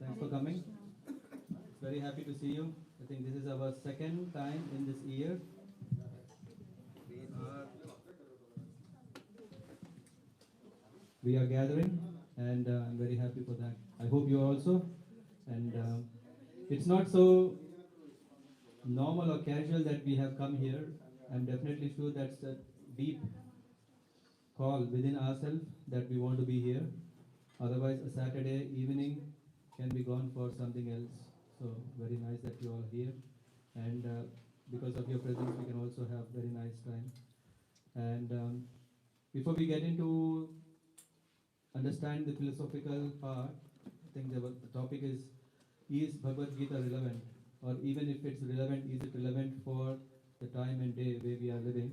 Thanks for coming. Very happy to see you. I think this is our second time in this year. We are gathering, and I'm very happy for that. I hope you are also. And it's not so normal or casual that we have come here. I'm definitely sure that's a deep call within ourselves that we want to be here. Otherwise, a Saturday evening can be gone for something else. So very nice that you all are here, and because of your presence, we can also have very nice time. And before we get into understand the philosophical part, I think the topic is Bhagavad Gita relevant, or even if it's relevant, is it relevant for the time and day where we are living?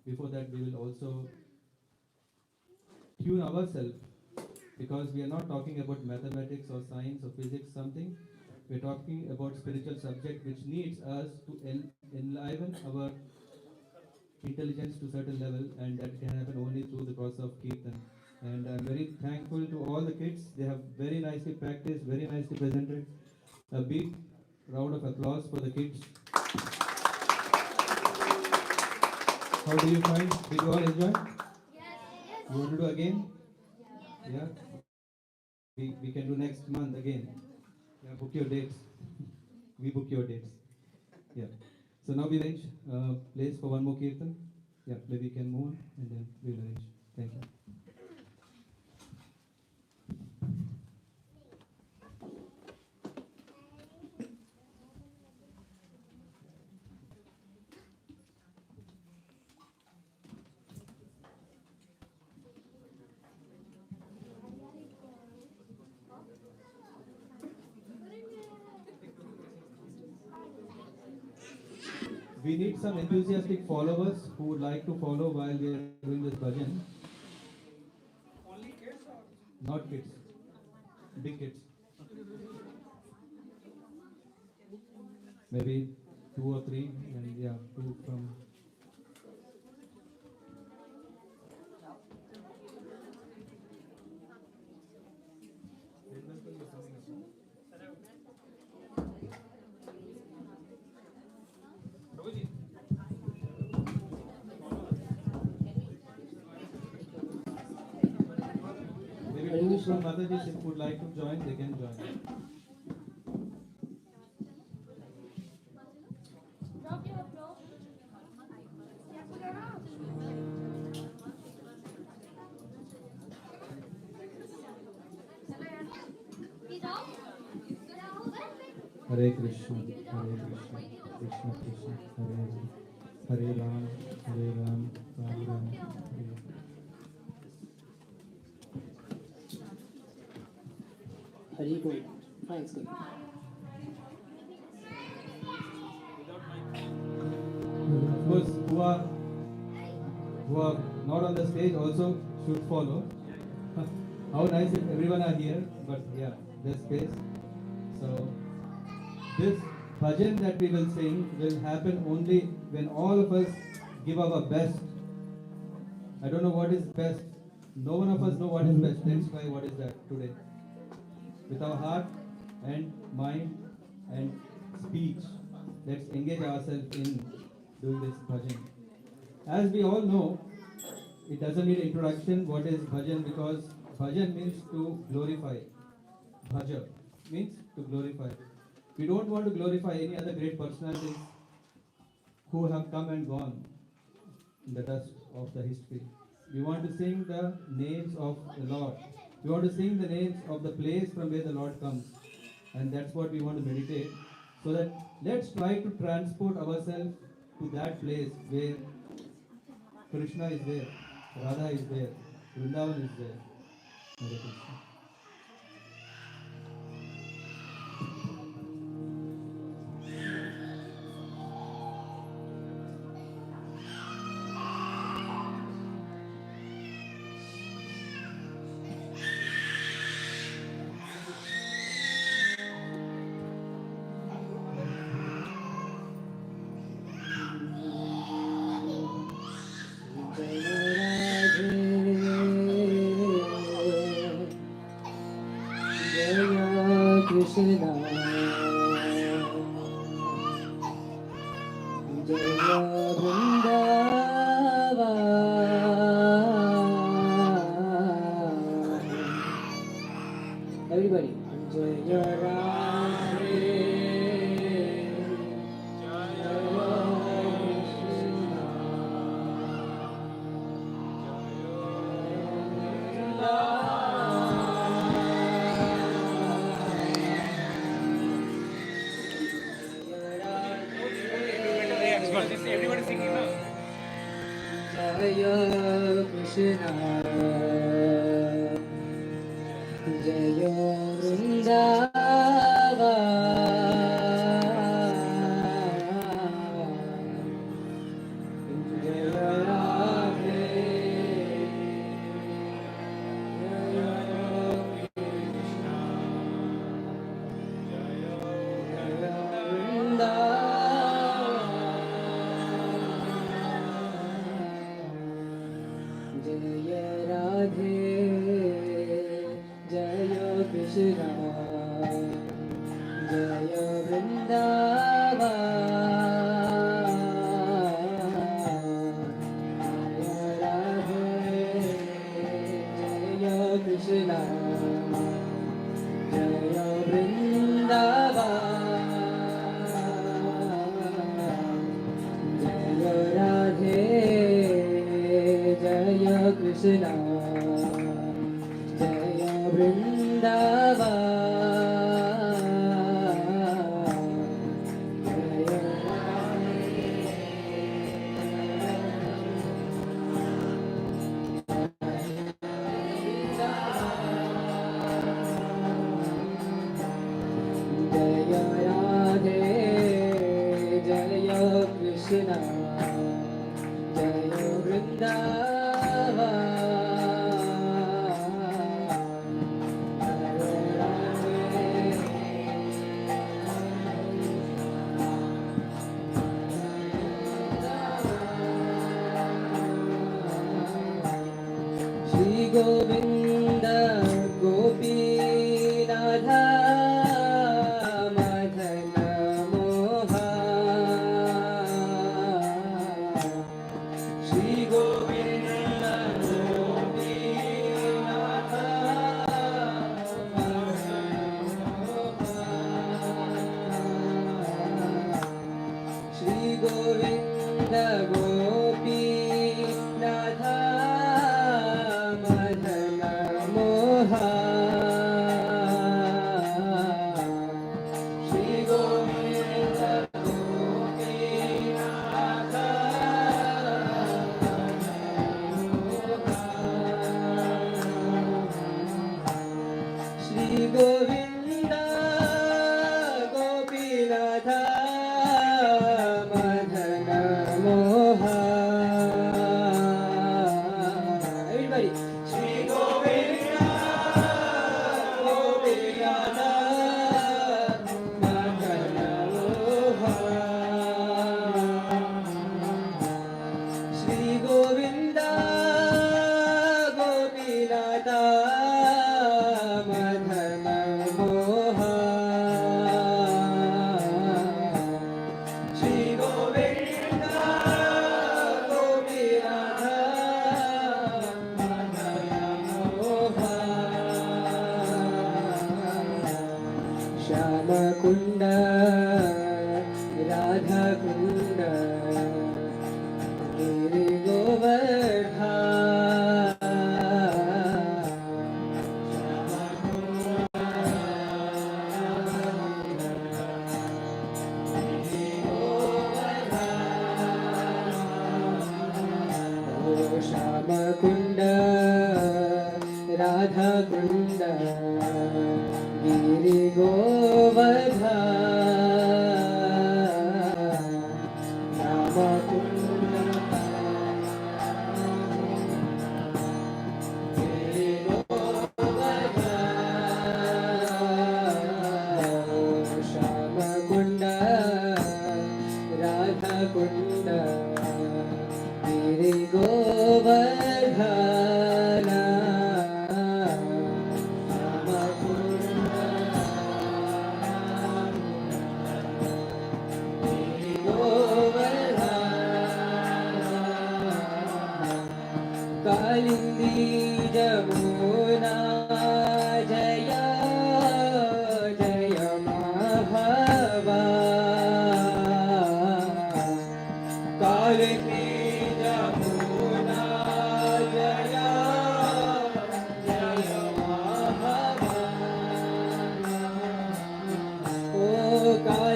Before that, we will also tune ourselves, because we are not talking about mathematics or science or physics something. We're talking about spiritual subject which needs us to enliven our intelligence to certain level, and that can happen only through the process of Keerthan. And I'm very thankful to all the kids. They have very nicely practiced, very nicely presented. A big round of applause for the kids. How do you find? Did you all enjoy? You want to do again? Yeah? We can do next month again. Yeah, book your dates. We book your dates. Yeah. So now we arrange place for one more Keerthan. Yeah, maybe we can move on and then we'll arrange. Thank you. We need some enthusiastic followers who would like to follow while we are doing this bhajan. Only kids or? Not kids, big kids. Maybe two or three, and yeah, two from. Prabhuji. Maybe two from Mataji, if would like to join, they can join. Hare Krishna, Krishna Krishna, Hare Hare, Hare Ram, Ram Ram, Hare Hare. Hari Bol. Fine, it's good. Of course, who are not on the stage also should follow. How nice if everyone are here, but yeah, there's space. So this bhajan that we will sing will happen only when all of us give our best. I don't know what is best. No one of us know what is best. Let's try what is that today. With our heart and mind and speech, let's engage ourselves in doing this bhajan. As we all know, it doesn't need introduction what is bhajan, because bhajan means to glorify. Bhaja means to glorify. We don't want to glorify any other great personalities who have come and gone in the dust of the history. We want to sing the names of the Lord. We want to sing the names of the place from where the Lord comes. And that's what we want to meditate. So that let's try to transport ourselves to that place where Krishna is there, Radha is there, Vrindavan is there. Hare Krishna. Krishna, Jaya Vrindavan. Everybody, Jaya Radhe, Jaya Krishna, Everybody singing now. Jaya Krishna, Jaya Vrindavan, Jaya Radhe, Jaya Krishna, Jaya Vrindavan, Jaya Radhe, Jaya Krishna, Jaya Vrindavan, Jaya Radhe, Jaya Krishna, Jaya Vrindavan, Jaya Radhe, Jaya Krishna, Jaya Vrindavan, Jaya Jaya Radhe, Jaya Krishna, Jaya Vrindavan, Jaya Radhe, Shri Govinda Gopinatha Madhana Moha, Shri Govinda Gopinatha Madhana Moha, Shri Govinda Gopinatha Madhana Moha, Shri Govinda Gopinatha Shri Govinda Gopinatha Madhana Moha. Everybody. Shri Govinda Gopinatha Madhana Moha. Shri Govinda Gopinatha Madhana Moha. Shri Govinda Gopinatha Madhana Moha. Shama Kunda Radha Kunda Giri Govardha. Shama Kunda Radha Kunda Giri Govardha,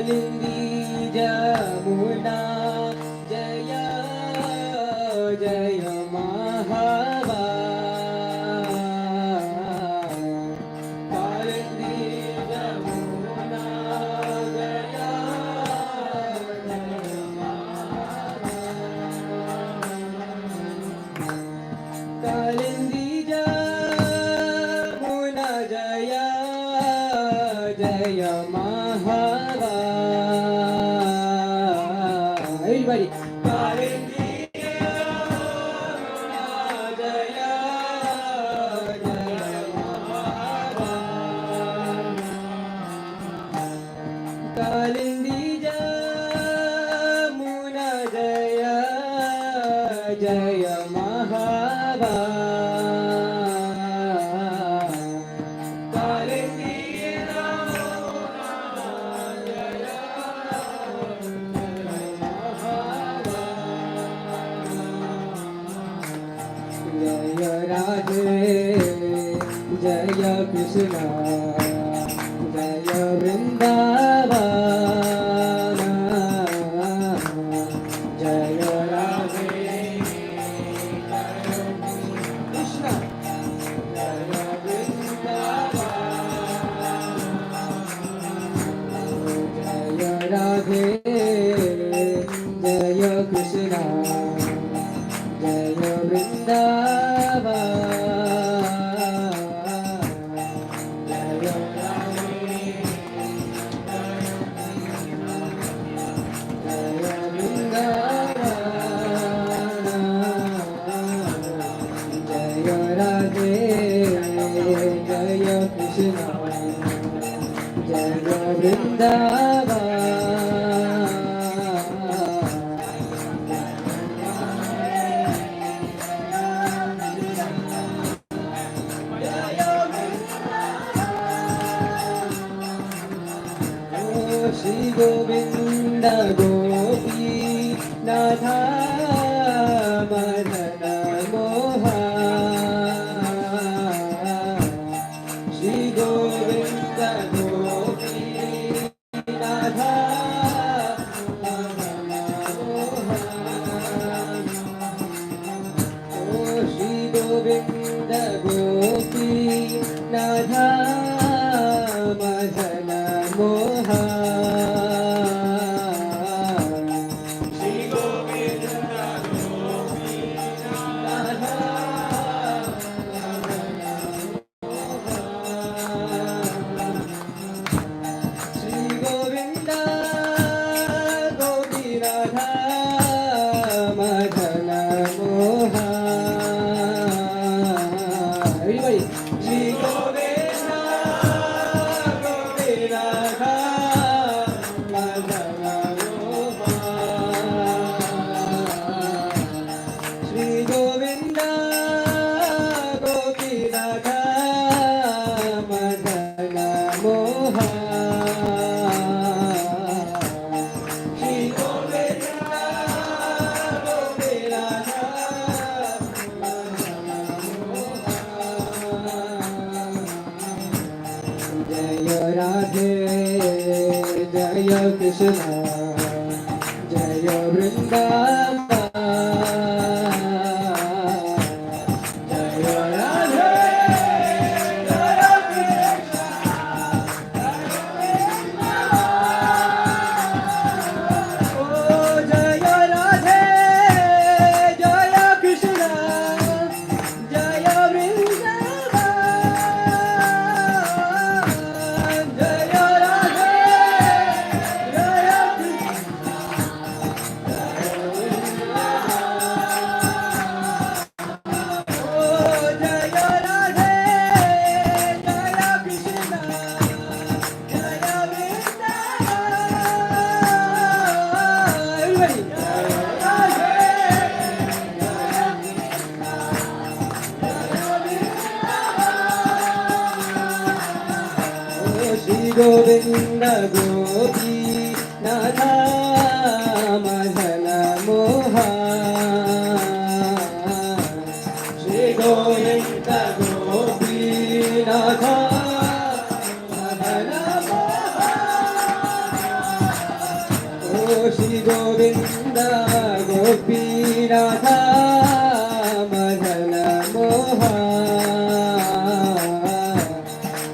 Kalindi Jamuna जय जय महावा कालिंदी जमुना जय जय कालिंदी जमुना जय जय महावा everybody Kalindi Jamuna जय जय महावा कालिंदी जमुना जय जय महावा कालिंदी जय राधे जय कृष्णा जय वृंदावन जय राधे कृष्णा जय वृंदावन जय राधे जय कृष्णा जय वृंदावन जय राधे जय वृंदावन जय राधे जय कृष्णा जय वृंदावन श्री गोविंद गोपी नाथा मदन मोहन श्री गोविंद गोपी नाथा मदन मोहन ओ श्री गोविंद गोपी नाथा Madan Mohan Krishna Jaya Vrindavan Jaya Radhe Jaya Krishna Jaya Vrindavan Oh Jaya Radhe Jaya Krishna Jaya Vrindavan Jaya Radhe Govinda Gopi Natha Madhana Mohan Shri Govinda Gopi Natha Madhana Mohan Shri Govinda Gopinatha Madana Mohan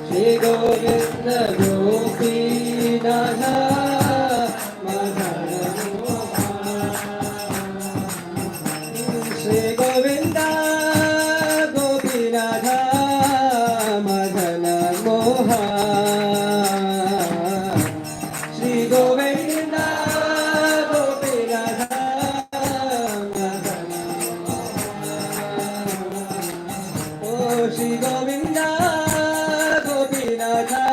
Shri Govinda Gopinatha Madana Mohan Shri Govinda Gopinatha Madana Mohan Shri Govinda Gopinatha Madana Oh Shri Govinda Gopinatha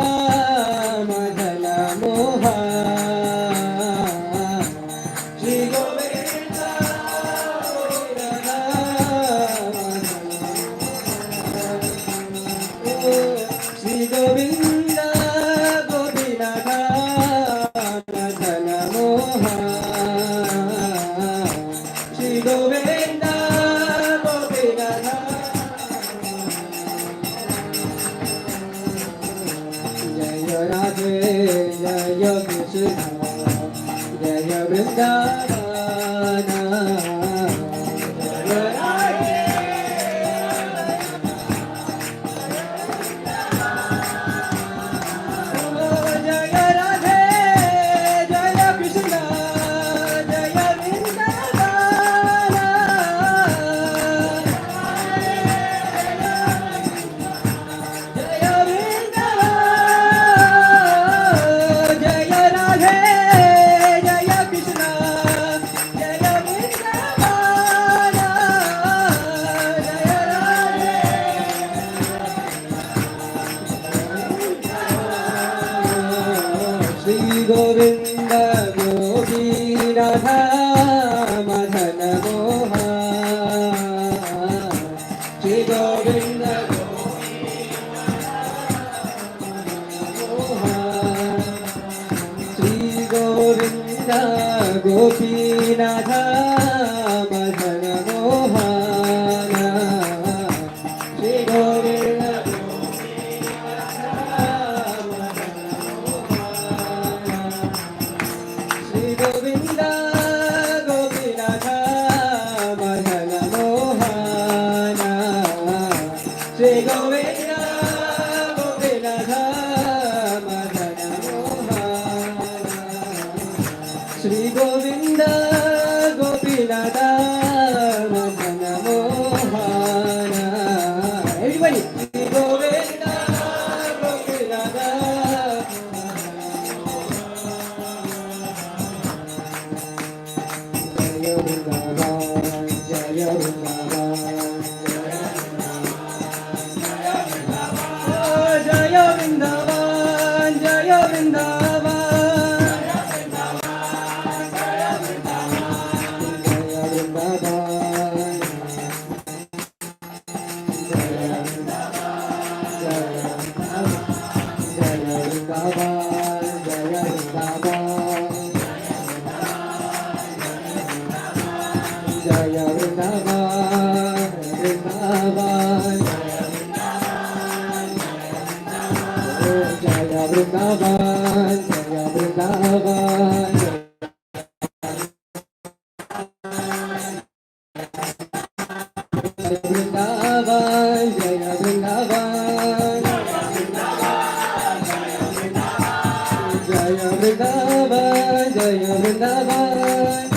Madana Mohan Shri Govinda Gopinatha Shri Govinda Gopinatha Madana Mohan Shri Govinda Gopinatha Jaya Radhe Jaya Krishna Jaya Vrindavana Jaya Radhe Jaya Radhe Jaya Krishna Jaya Vrindavana Jaya Vrindavana Jaya Radhe Jaya Krishna Jaya Vrindavana Jaya Radhe Shri Govinda Gopinatha Madana Mohan Shri Govinda Mohan Shri Govinda Gopinatha Madana Mohan Shri Govinda Shri Govinda Gopinatha Madana Mohan Shri Govinda Gopinatha Madana Mohan Shri Govinda Gopinatha Madana Mohan Everybody Shri Govinda Gopinatha Jaya Vrindavan Jaya Vrindavan Jaya Vrindavan Jaya Vrindavan Jaya Vrindavan Jaya Vrindavan Jaya Vrindavan Jaya Vrindavan Vrindavan Oh Jaya Vrindavan Jaya Vrindavan Jaya Vrindavan Jaya Vrindavan Jaya Vrindavan Jaya Vrindavan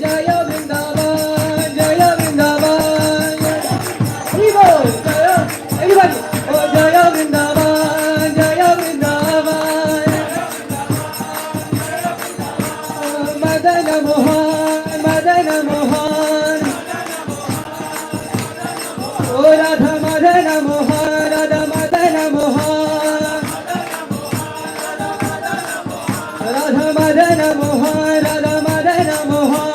Jaya Vrindavan Jaya Vrindavan Vivo Jaya Everybody Oh Jaya Vrindavan Jaya Vrindavan Madana Mohan Madana Mohan Oh Radha Madana Mohan Radha Madana Mohan Radha Madana Mohan Radha Madana Mohan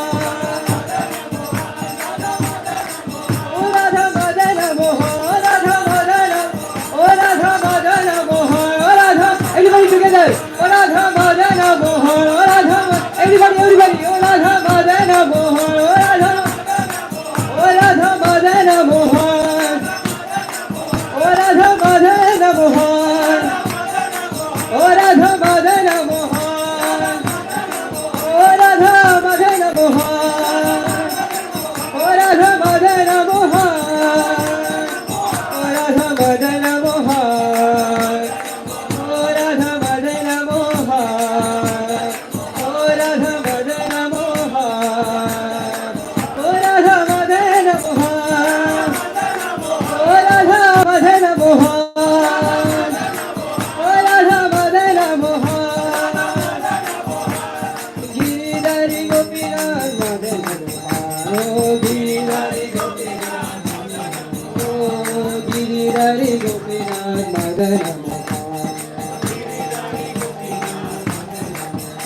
Oh Radha Madana Mohan Radha Madana Oh Radha Madana Mohan Oh Radha Everybody together Oh Radha Madana Mohan Oh Radha Everybody Oh Radha Madana Mohan Oh Radha Madana Mohan Oh Radha Madana Mohan Oh Radha Madana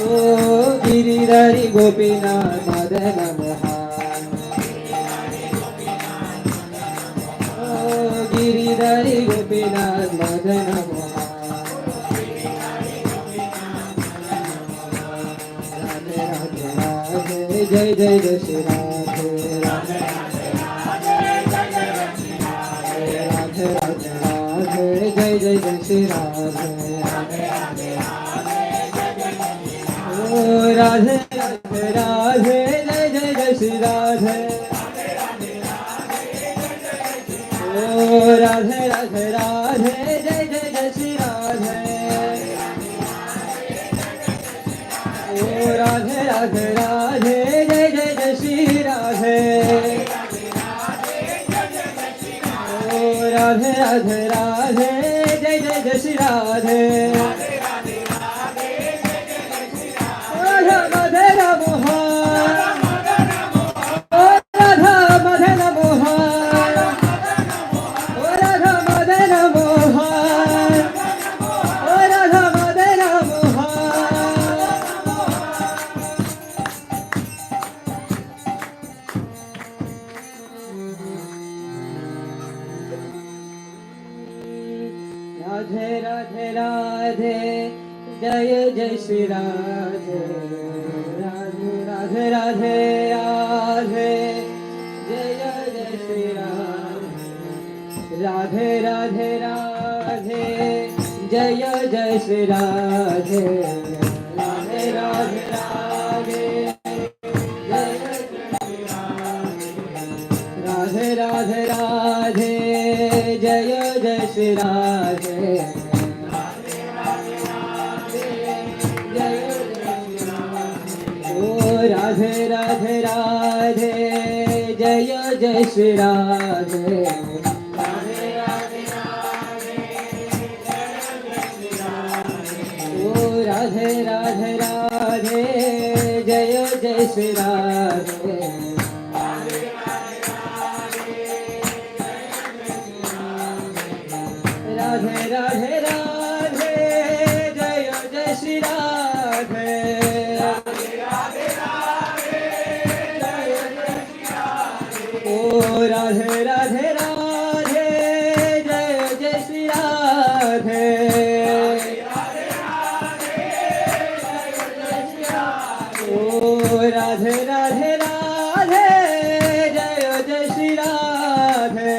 O Giridhari Gopinath Madana Mohan. O Giridhari Gopinath Madana Mohan. Radhe Radhe Radhe Jai Jai Jai Shri Radhe Radhe Radhe Radhe Jai Jai Jai Shri Radhe O Radhe Radhe Radhe Jai Jai Jai Shri Radhe O Radhe Radhe Radhe Jai Jai Jai Shri Radhe O Radhe Radhe Radhe Jai Jai Jai Shri Radhe O Radhe Radhe Radhe Jai Jai Jai Shri Radhe Radha Madhana Mohan O Radha Madhana Mohan O Radha Madhana Mohan O Radha Madhana Mohan Radhe Radhe Radhe Jai Jai Shri Radhe Radhe Radhe Radhe Radhe Jai Jai Shri Radhe Radhe Radhe Radhe Jai Jai Shri Radhe Radhe Radhe Radhe Jai Radhe Radhe Radhe Jai Jai Shri Radhe O Radhe Radhe Radhe Jai Jai Shri Radhe Radhe Radhe Radhe O Radhe Radhe Radhe Jai Jai Shri Radhe Radhe Radhe Radhe Jai Jai Shri Radhe O Radhe Radhe Radhe Jai Jai Shri Radhe O Radhe Radhe Radhe Jai Jai Shri Radhe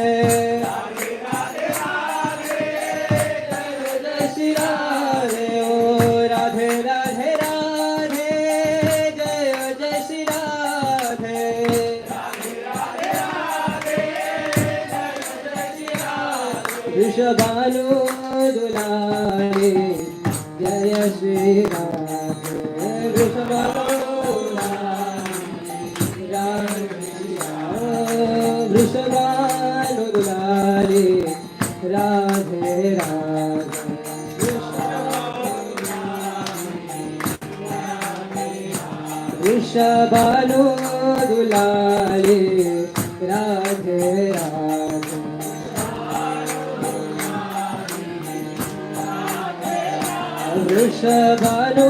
Jai Shri Radhe O Radhe Radhe Radhe Jai Jai Shri Radhe Vrishabhanu Dulari Jaya Shri Radhe Vrishabhanu Vrishabhanu Dulari Radhe Radhe Vrishabhanu Dulari Radhe Radhe Vrishabhanu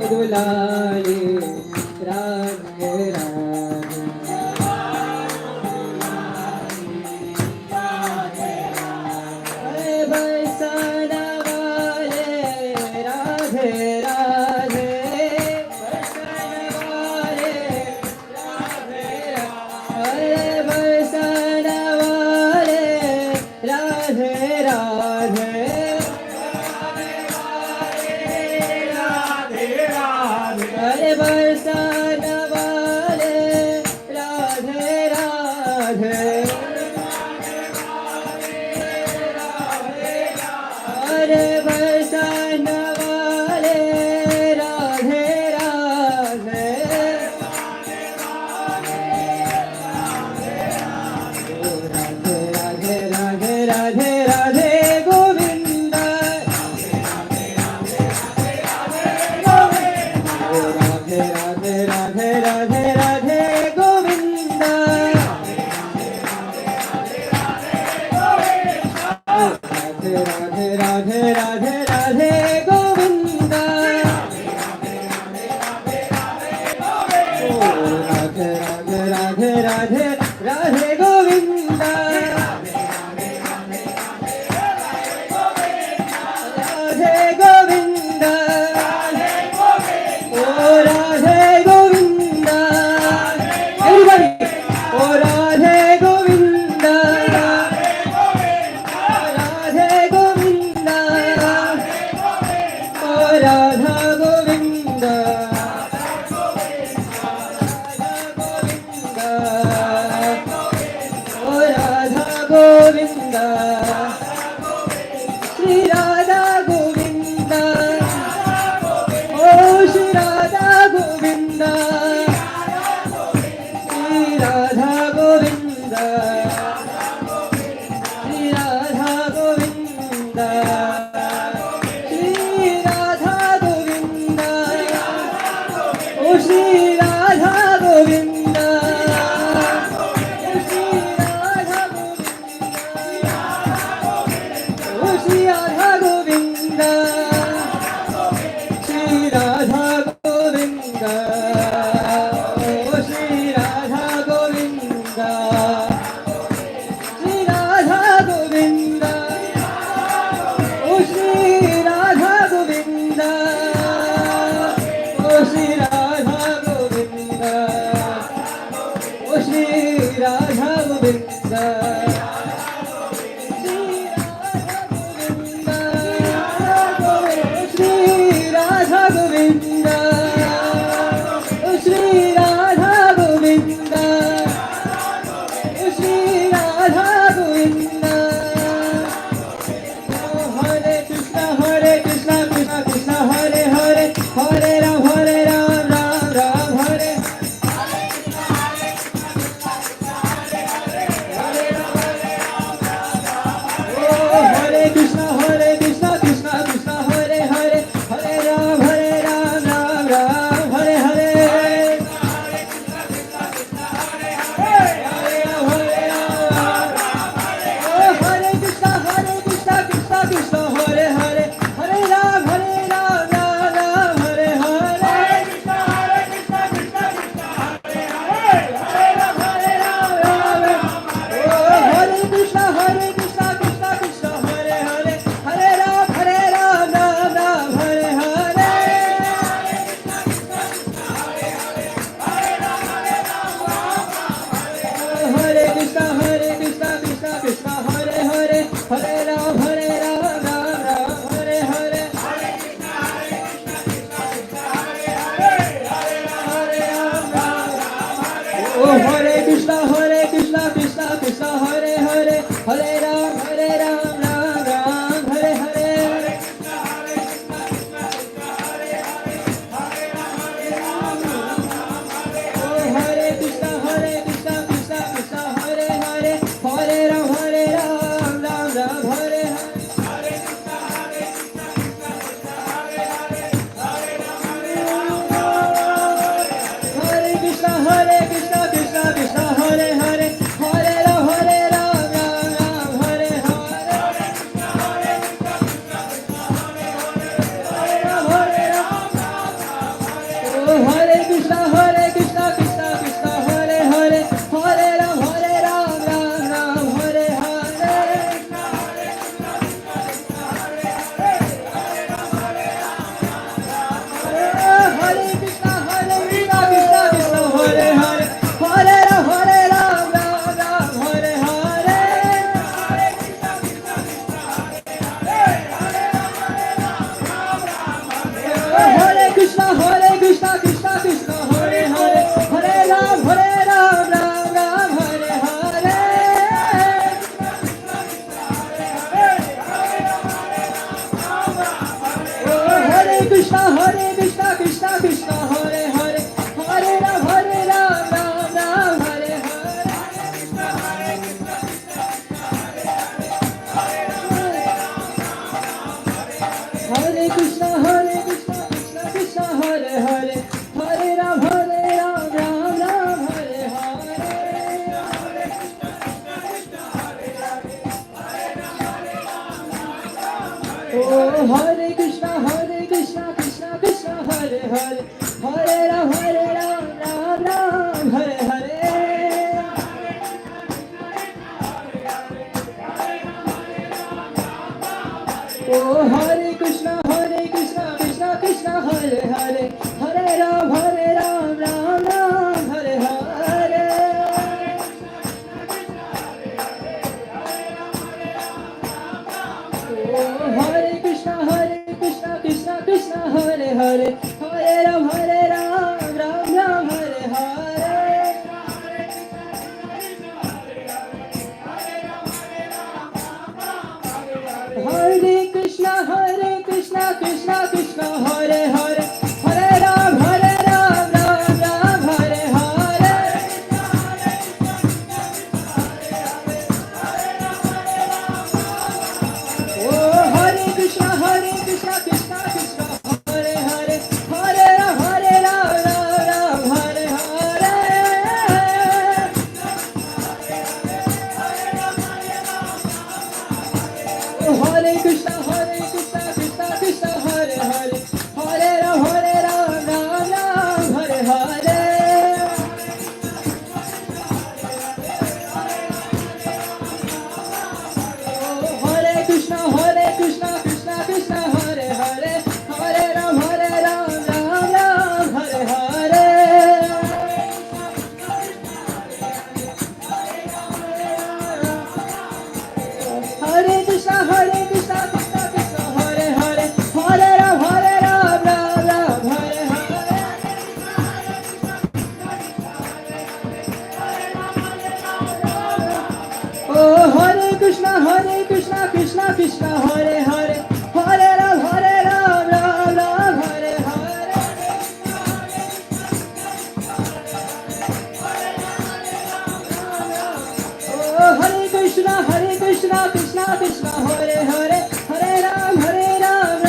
Dulari Radhe Radhe Hare Varsana Vale Radhe Radhe Varsana Vale Radhe Hare Varsana Vale Radhe Radhe Hare Varsana Vale Radhe Radhe Hare Varsana Vale Radhe Radhe Radhe Radhe Radhe Radhe Radhe Govinda Radhe Radhe Radhe Radhe Radhe Govinda Radhe Radhe Radhe Radhe Radhe Govinda. Oh, Radhe Radhe Radhe Radhe Radhe Govinda. Radhe Govinda. Oh, Radhe Govinda. Everybody. Oh, Radhe Govinda. Radhe Govinda. Oh, Radha Govinda. Oh, Radha Govinda. Shri Radha Govinda. Oh, Shri Radha Govinda. Shri Radha Govinda. Shri Radha Govinda. Shri Radha Govinda. Oh, Shri Radha Govinda. Oh, Shri Radha Govinda. Shri Radha Govinda. Oh, Shri Radha Govinda. Shri Radha Govinda. Oh, Shri Radha Govinda. Oh, Shri Radha Govinda. Oh, Shri Radha Govinda. Shri Radha Govinda. Oh, Shri Radha Govinda. Oh, Shri Radha Govinda. Oh, Hare Krishna, Krishna Krishna, Hare Hare, Hare Ram, Ram Ram, Hare. Oh, Hare Krishna, Krishna Krishna, Hare Hare, Hare Ram, Ram Ram, Hare Hare. Oh, Hare Krishna, Krishna Krishna, Hare Hare, Hare Ram, Ram Ram, Hare Hare. Oh, Hare Krishna, Krishna Krishna, Hare Hare, Hare Ram, Ram Hare Hare. Oh, Hare Krishna, Krishna Krishna, Hare Hare, Hare Ram, Ram Hare Hare. Oh, Hare Krishna, Krishna Krishna, Hare Hare, Hare Ram, Ram Hare Hare. Oh, Hare Krishna, Krishna Krishna, Hare Hare, Hare Ram, Ram Hare Hare. Hare Krishna, Krishna Krishna, Hare Hare, Hare Ram, Ram Hare Hare. Oh, Hare Krishna, Krishna Krishna, Hare Hare, Hare Ram, Ram Hare Hare. Hare Krishna, Krishna Krishna, Hare Hare, Hare Ram, Ram Hare Hare. Hare Krishna, Krishna Krishna, Hare Hare, Hare Ram, Ram Hare Hare. Hare Krishna, Krishna Krishna, Hare Hare, Hare Ram, Ram Hare Hare. Hare Krishna, Krishna Krishna, Hare Hare, Hare Ram, Ram Hare Hare. Oh, Hare Krishna, Krishna Krishna, Hare Hare, Hare Ram, Ram Ram, Hare Hare. Oh, Hare Krishna, Krishna Krishna, Hare Hare, Hare Ram, Ram Ram, Hare Hare. Oh, Hare Krishna, Krishna Krishna, Hare Hare, Hare Ram, Ram Ram, Hare Hare. Hare Krishna, Krishna Krishna, Hare Hare, Hare Ram, Ram Ram, Hare Hare. Oh, Hare Krishna, Krishna Krishna, Hare Hare, Hare Ram, Ram Hare Hare. Oh, Hare Krishna, Krishna Krishna, Hare Hare, Hare Ram, Ram Ram, Hare Hare. Oh, Hare Krishna, Krishna Krishna, Hare Hare, Hare Ram, Ram Ram, Hare Hare. Hare Krishna, Krishna Krishna, Hare Hare, Hare Ram, Ram Ram, Hare Hare. Oh, Hare Krishna, Krishna Krishna, Hare Hare, Hare Ram, Ram Ram, Hare Hare. Oh, Hare Krishna, Krishna Krishna, Hare Hare, Hare Ram, Ram Ram,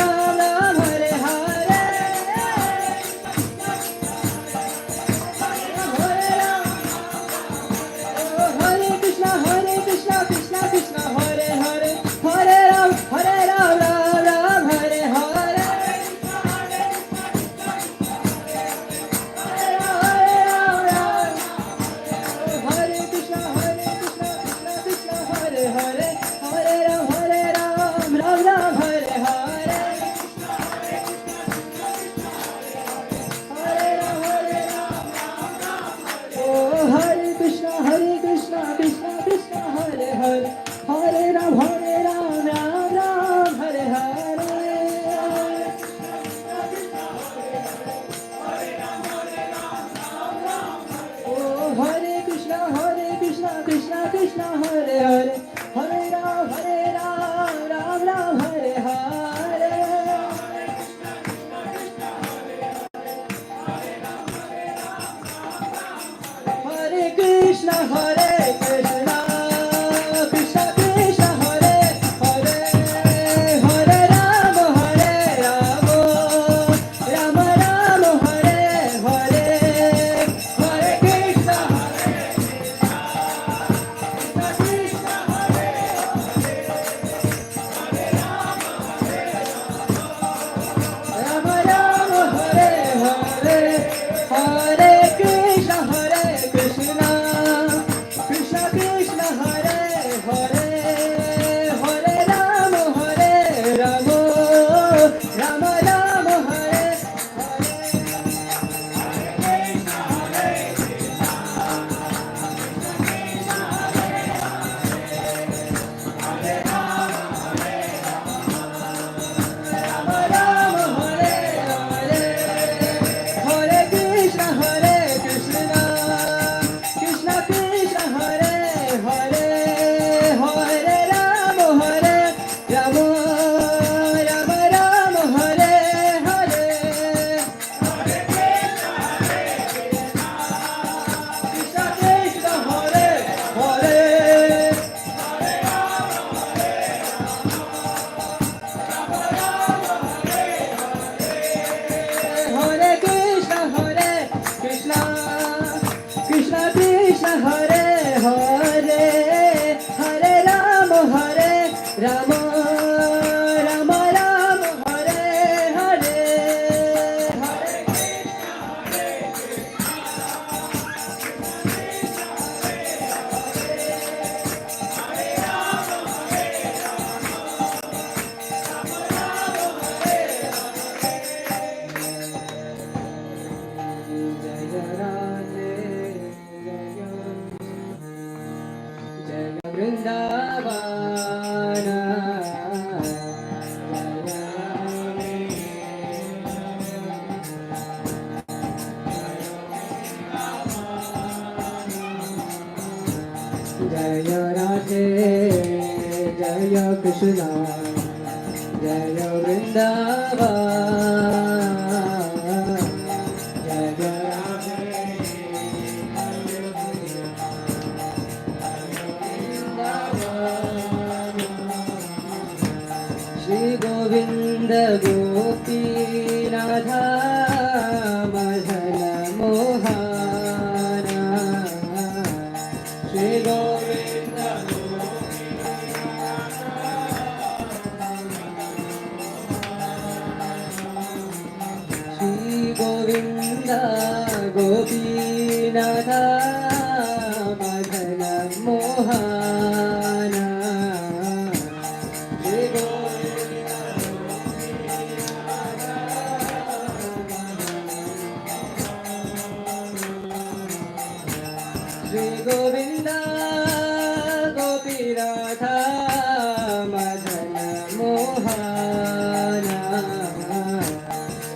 Hare Hare. Oh, Hare Krishna, Krishna Krishna, Hare Hare, Hare Ram, Ram Hare Hare. Hare Krishna, Krishna Hare Hare, Hare Ram, Ram Ram, Hare Hare. Hare Ram, oh, Hare Krishna, Krishna Krishna, Hare Hare, Hare Ram, Ram Ram, Hare Hare. Oh, Hare Krishna, Krishna Krishna, Hare Hare, Hare Ram, Ram Ram, Hare Hare. Hare Krishna, Krishna Krishna, Hare Hare, Hare Ram, Ram Ram, Hare Hare. Hare Krishna, Krishna Ram Ram, Hare Hare, Hare Krishna, Krishna Jaya Radhe, Jaya Krishna, Jaya Vrindavan, Jaya Radhe, Shri Govinda Gopi Radha Madhana Mohana, Shri Govinda Shri Govinda Gopi Radha Madhana Mohana, Shri Govinda Shri Govinda Gopi Radha Madhana Mohana,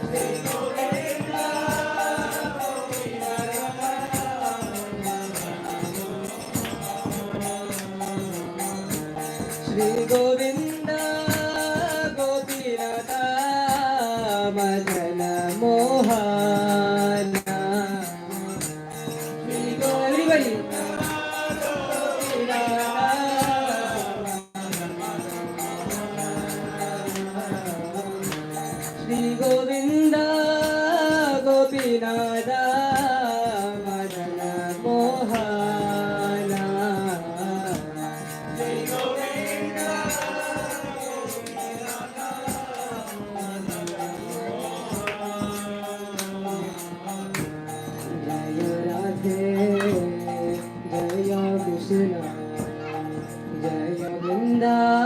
Shri Govinda Gopi Radha Shri Govinda Gopi Radha Madhana Mohana, Shri everybody. Shri Govinda Gopinada Madana Mohana, Shri Govinda Jaya Radhe, Jaya Krishna, Jaya Vrindavana.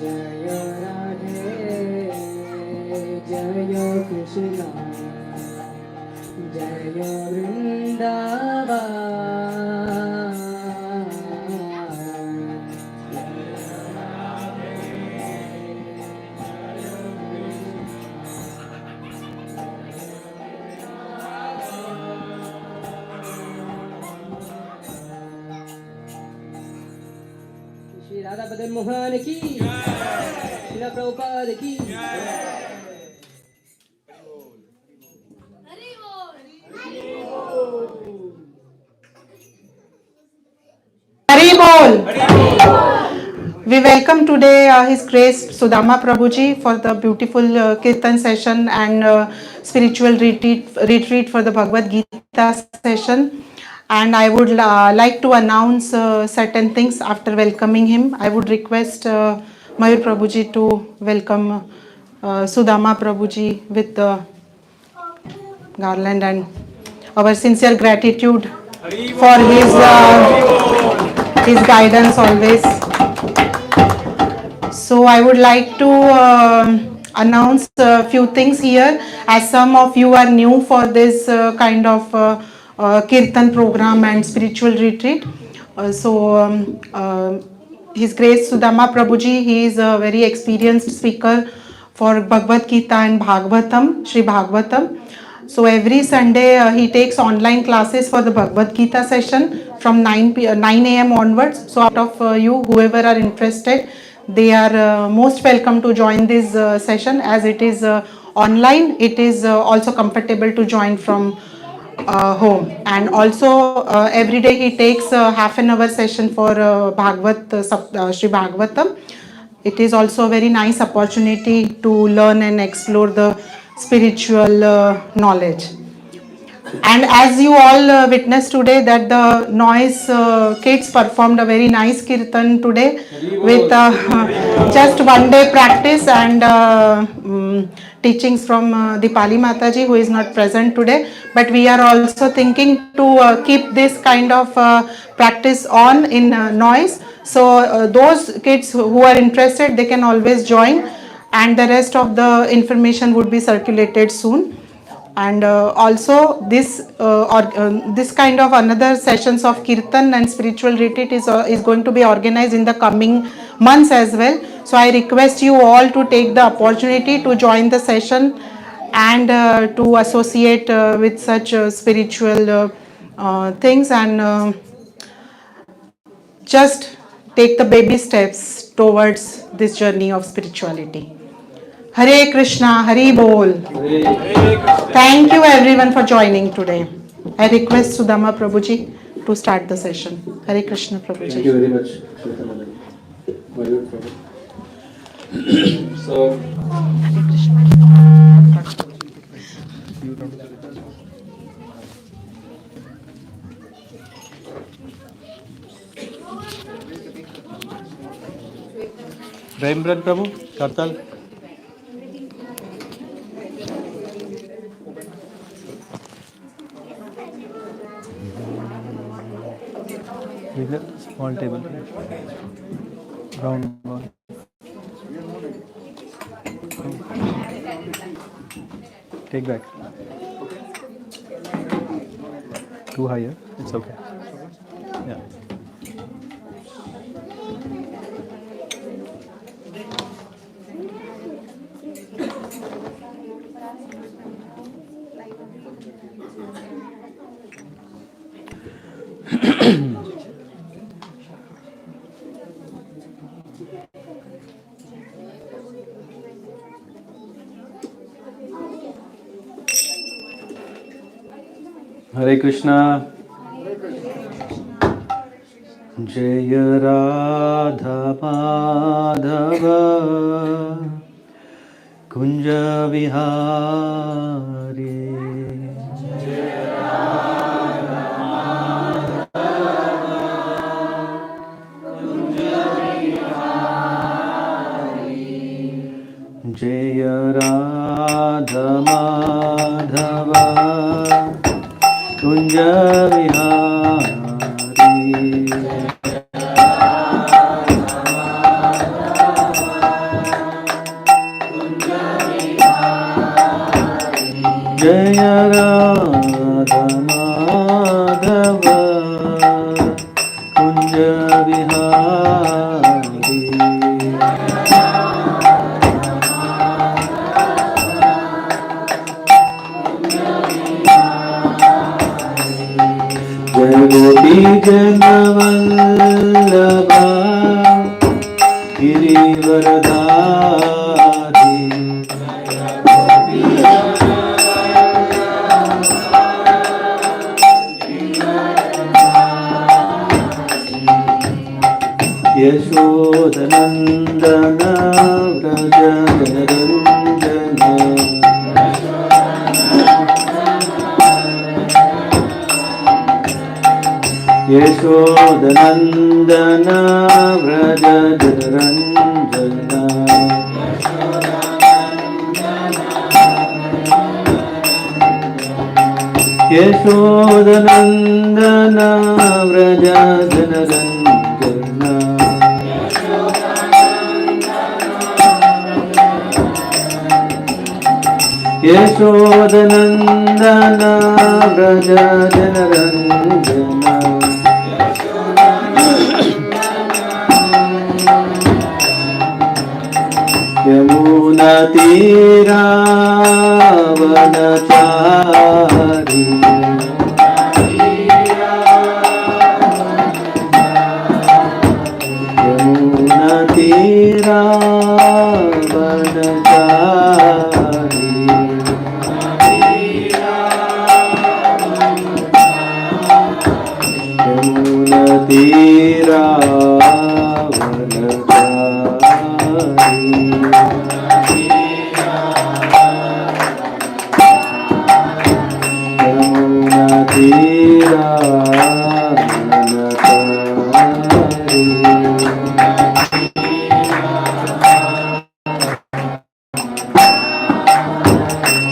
Jaya Radhe, Jaya Krishna, Jaya Vrindavan. Shri Radha Madan Mohan ki, Srila Prabhupada ki. Hari Bol. We welcome today His Grace Sudama Prabhuji for the beautiful Keerthan session and spiritual retreat for the Bhagavad Gita session. And I would like to announce certain things after welcoming him. I would request Mayur Prabhuji to welcome Sudama Prabhuji with the garland and our sincere gratitude for his guidance always. So I would like to announce a few things here, as some of you are new for this kind of Keerthan program and spiritual retreat. His Grace Sudama Prabhuji, he is a very experienced speaker for Bhagavad Gita and Bhagavatam, Sri Bhagavatam. So every Sunday he takes online classes for the Bhagavad Gita session from 9 a.m. onwards. So out of you, whoever are interested, they are most welcome to join this session, as it is online. It is also comfortable to join from home. And also every day he takes a half an hour session for Sri Bhagavatam. It is also a very nice opportunity to learn and explore the spiritual knowledge. And as you all witnessed today, that the noise kids performed a very nice Keerthan today with just one day practice and teachings from Dipali Mataji, who is not present today. But we are also thinking to keep this kind of practice on in noise. So those kids who are interested, they can always join, and the rest of the information would be circulated soon. And also this kind of another sessions of Keerthan and spiritual retreat is going to be organized in the coming months as well. So I request you all to take the opportunity to join the session and to associate with such spiritual things, and just take the baby steps towards this journey of spirituality. Hare Krishna, Hari Bol. Thank you everyone for joining today. I request Sudama Prabhuji to start the session. Hare Krishna Prabhuji. Thank you very much, Shweta Madam. Very good, Prabhu. So, Rembrandt Prabhu, Kartal. Bigger, small table. Round one. Take back. Too higher. It's okay. Yeah. Hare Krishna. Jaya Radha Madhava Kunja Vihari. Jaya Radha Madhava Kunja Vihari. Jaya Radha Madhava Kunja Vihari. Jai Gopi Janavallabha Girivaradhari. Yashodanandana Vraja Janaranjana. Yashodanandana Vraja Janaranjana. Yashodanandana Vraja Janaranjana. Yashodanandana Vraja Janaranjana. Yamuna Tira Vanachari. Yamuna Tira Vanachari. Yamuna Tira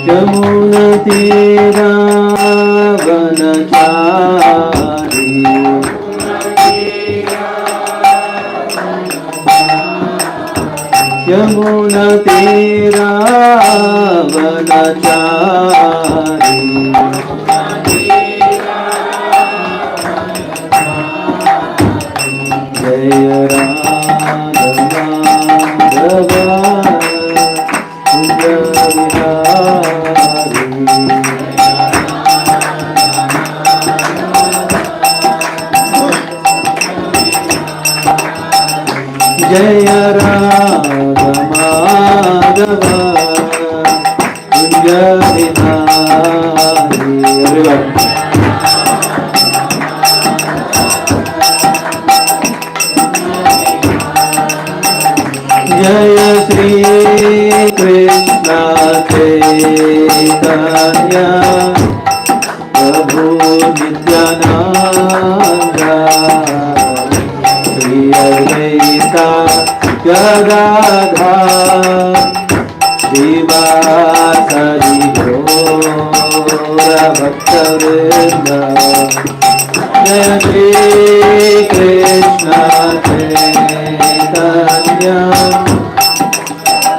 Yamuna Tira Vanachari. Yamuna तेरा वनचारी जय राघव कुंज विहारी जय राघव माधव कुंज विहारी जय श्री कृष्ण चैतन्य प्रभु नित्यानंद श्री अद्वैता गदाधर श्रीवासदि गौर भक्तवृंद जय श्री कृष्ण चैतन्य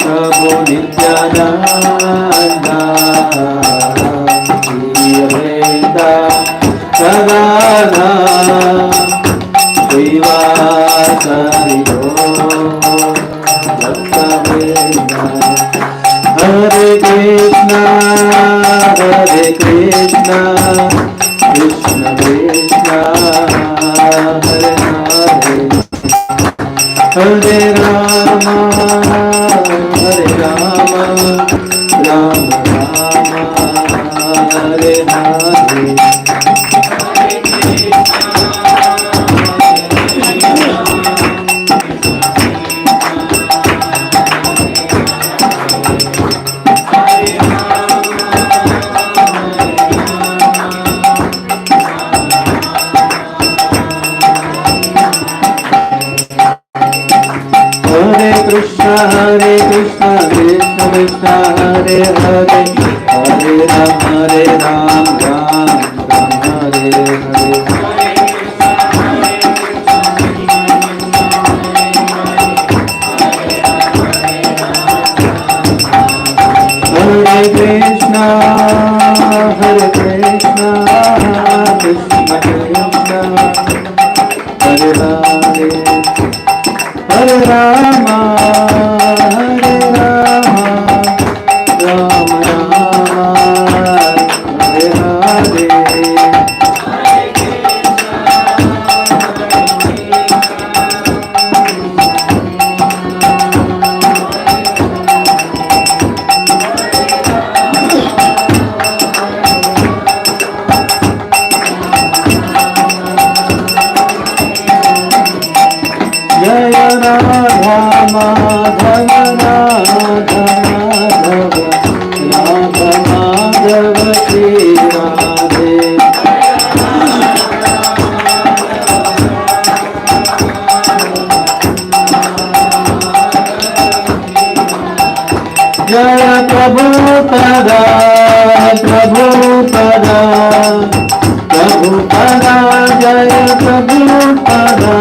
प्रभु नित्यानंद श्री अद्वैता गदाधर श्रीवासदि गौर भक्तवृंद हरे Krishna Krishna Krishna Hare Hare Hare Ram Ram Hare Hare Krishna Krishna Krishna Hare Hare Hare Ram Ram Hare Hare Hare Krishna Hare Krishna Krishna Krishna Hare Hare Hare Rama Hare Rama Rama Rama Hare Hare Jaya Radha Madhava Radha Madhava Radha Madhava Shri Radhe Jaya Prabhupada Prabhupada Prabhupada Jaya Prabhupada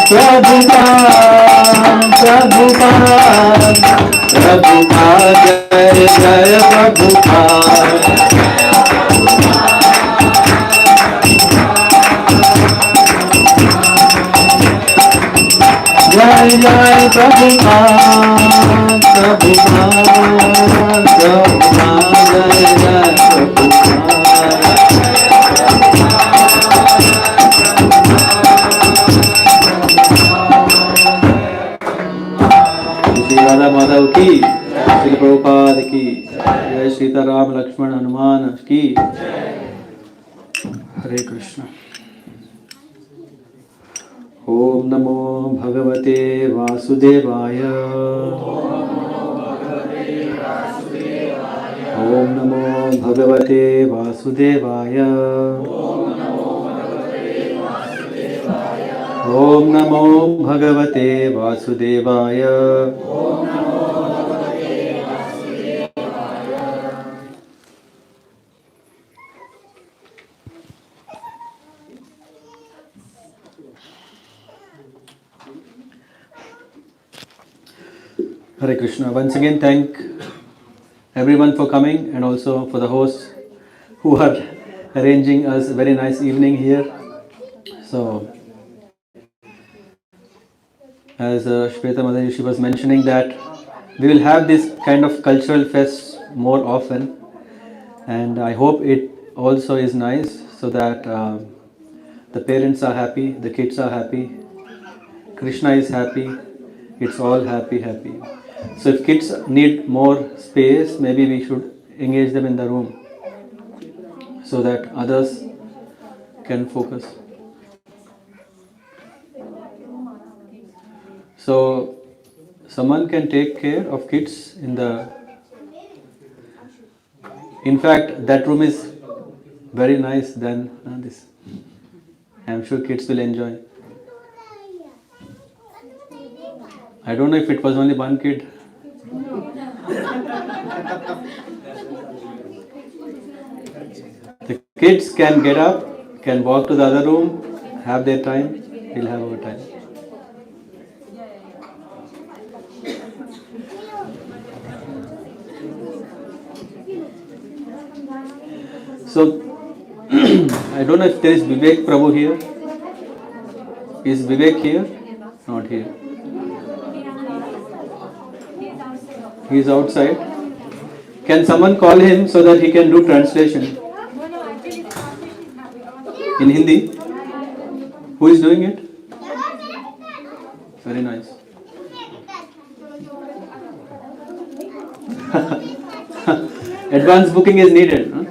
Prabhupada Prabhupada Jaya Jaya Prabhupada Jai Jai Prabhupada Prabhupada Prabhupada Jai Jai Prabhupada Shri Radha Madhav की श्री प्रभुपाद की जय सीताराम लक्ष्मण हनुमान की हरे कृष्ण ओम नमो भगवते वासुदेवाय ओम नमो भगवते वासुदेवाय ओम नमो भगवते वासुदेवाय Hare Krishna. Once again, thank everyone for coming and also for the hosts who are arranging us a very nice evening here. So, as Shweta Mataji, she was mentioning that we will have this kind of cultural fest more often, and I hope it also is nice so that the parents are happy, the kids are happy, Krishna is happy, it's all happy, happy. So if kids need more space, maybe we should engage them in the room so that others can focus. So someone can take care of kids in the. In fact, that room is very nice than this. I'm sure kids will enjoy. I don't know if it was only one kid. The kids can get up, can walk to the other room, have their time, we'll have our time. So, I don't know if there is Vivek Prabhu here. Is Vivek here? Not here. He is outside. Can someone call him so that he can do translation? In Hindi? Who is doing it? Very nice. Advance booking is needed. Huh?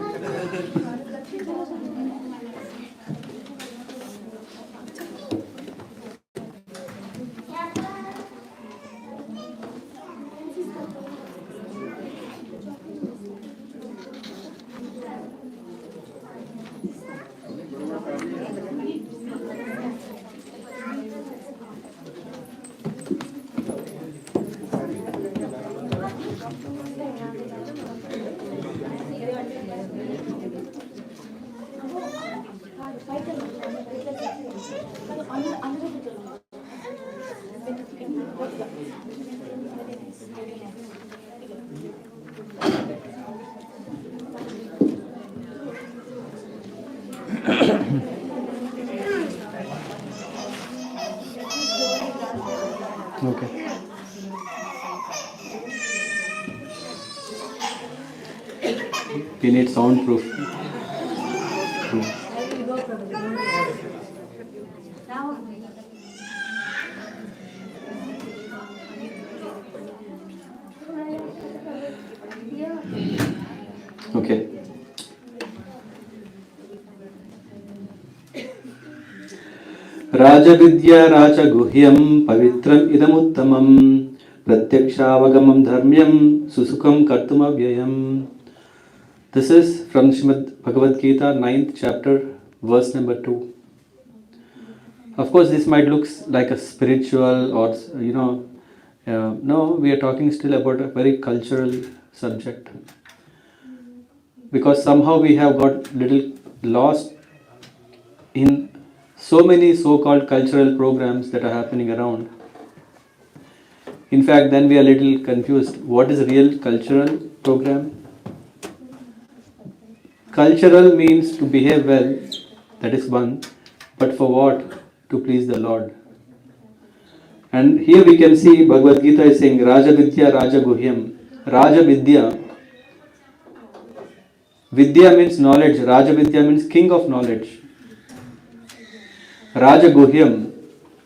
Okay. We need soundproof. Okay. Rajavidya Rajaguhyam Pavitram Idamuttamam Pratyakshavagam Dharmyam Susukam Kartumavyayam. This is from Srimad Bhagavad Gita, 9th chapter, verse number 2. Of course, this might look like a spiritual or, no, we are talking still about a very cultural subject. Because somehow we have got little lost in so many so-called cultural programs that are happening around. In fact, then we are a little confused. What is a real cultural program? Cultural means to behave well, that is one. But for what? To please the Lord. And here we can see Bhagavad Gita is saying Raja Vidya Raja Guhyam. Raja Vidya. Vidya means knowledge. Raja Vidya means king of knowledge. Raja Guhyam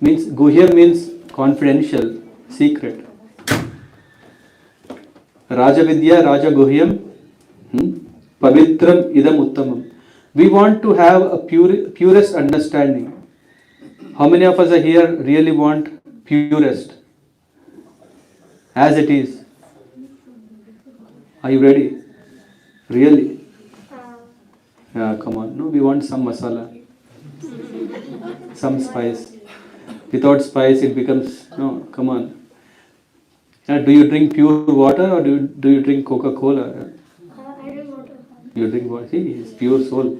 means confidential, secret. Raja Vidya Raja Guhyam Pavitram Idam Uttamam. We want to have a purest understanding. How many of us are here really want purest? As it is. Are you ready? Really? Yeah, come on. No, we want some masala. Some spice. Without spice it becomes, no, come on. Do you drink pure water or do you drink Coca-Cola? I drink water. You drink water. See, it's pure soul.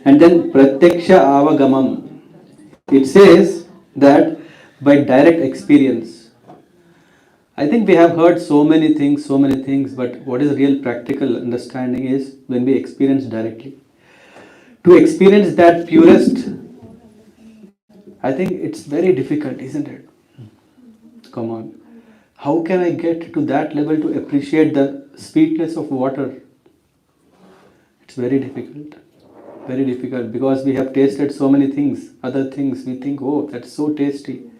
And then Pratyaksha Avagamam. It says that by direct experience. I think we have heard so many things, but what is real practical understanding is when we experience directly. To experience that purest, I think it's very difficult, isn't it? Come on. How can I get to that level to appreciate the sweetness of water? It's very difficult. Very difficult because we have tasted so many things, other things. We think, oh, that's so tasty.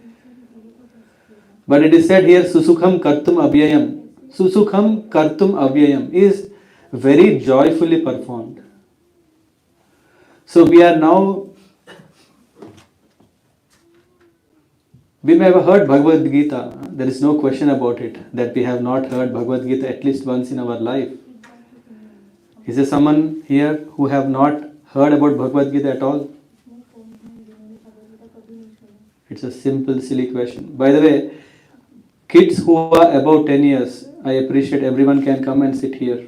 But it is said here, Susukham Kartum Abhyayam. Susukham Kartum Abhyayam is very joyfully performed. So we are now, we may have heard Bhagavad Gita. There is no question about it that we have not heard Bhagavad Gita at least once in our life. Is there someone here who have not heard about Bhagavad Gita at all? It's a simple, silly question. By the way, kids who are above 10 years, I appreciate everyone can come and sit here.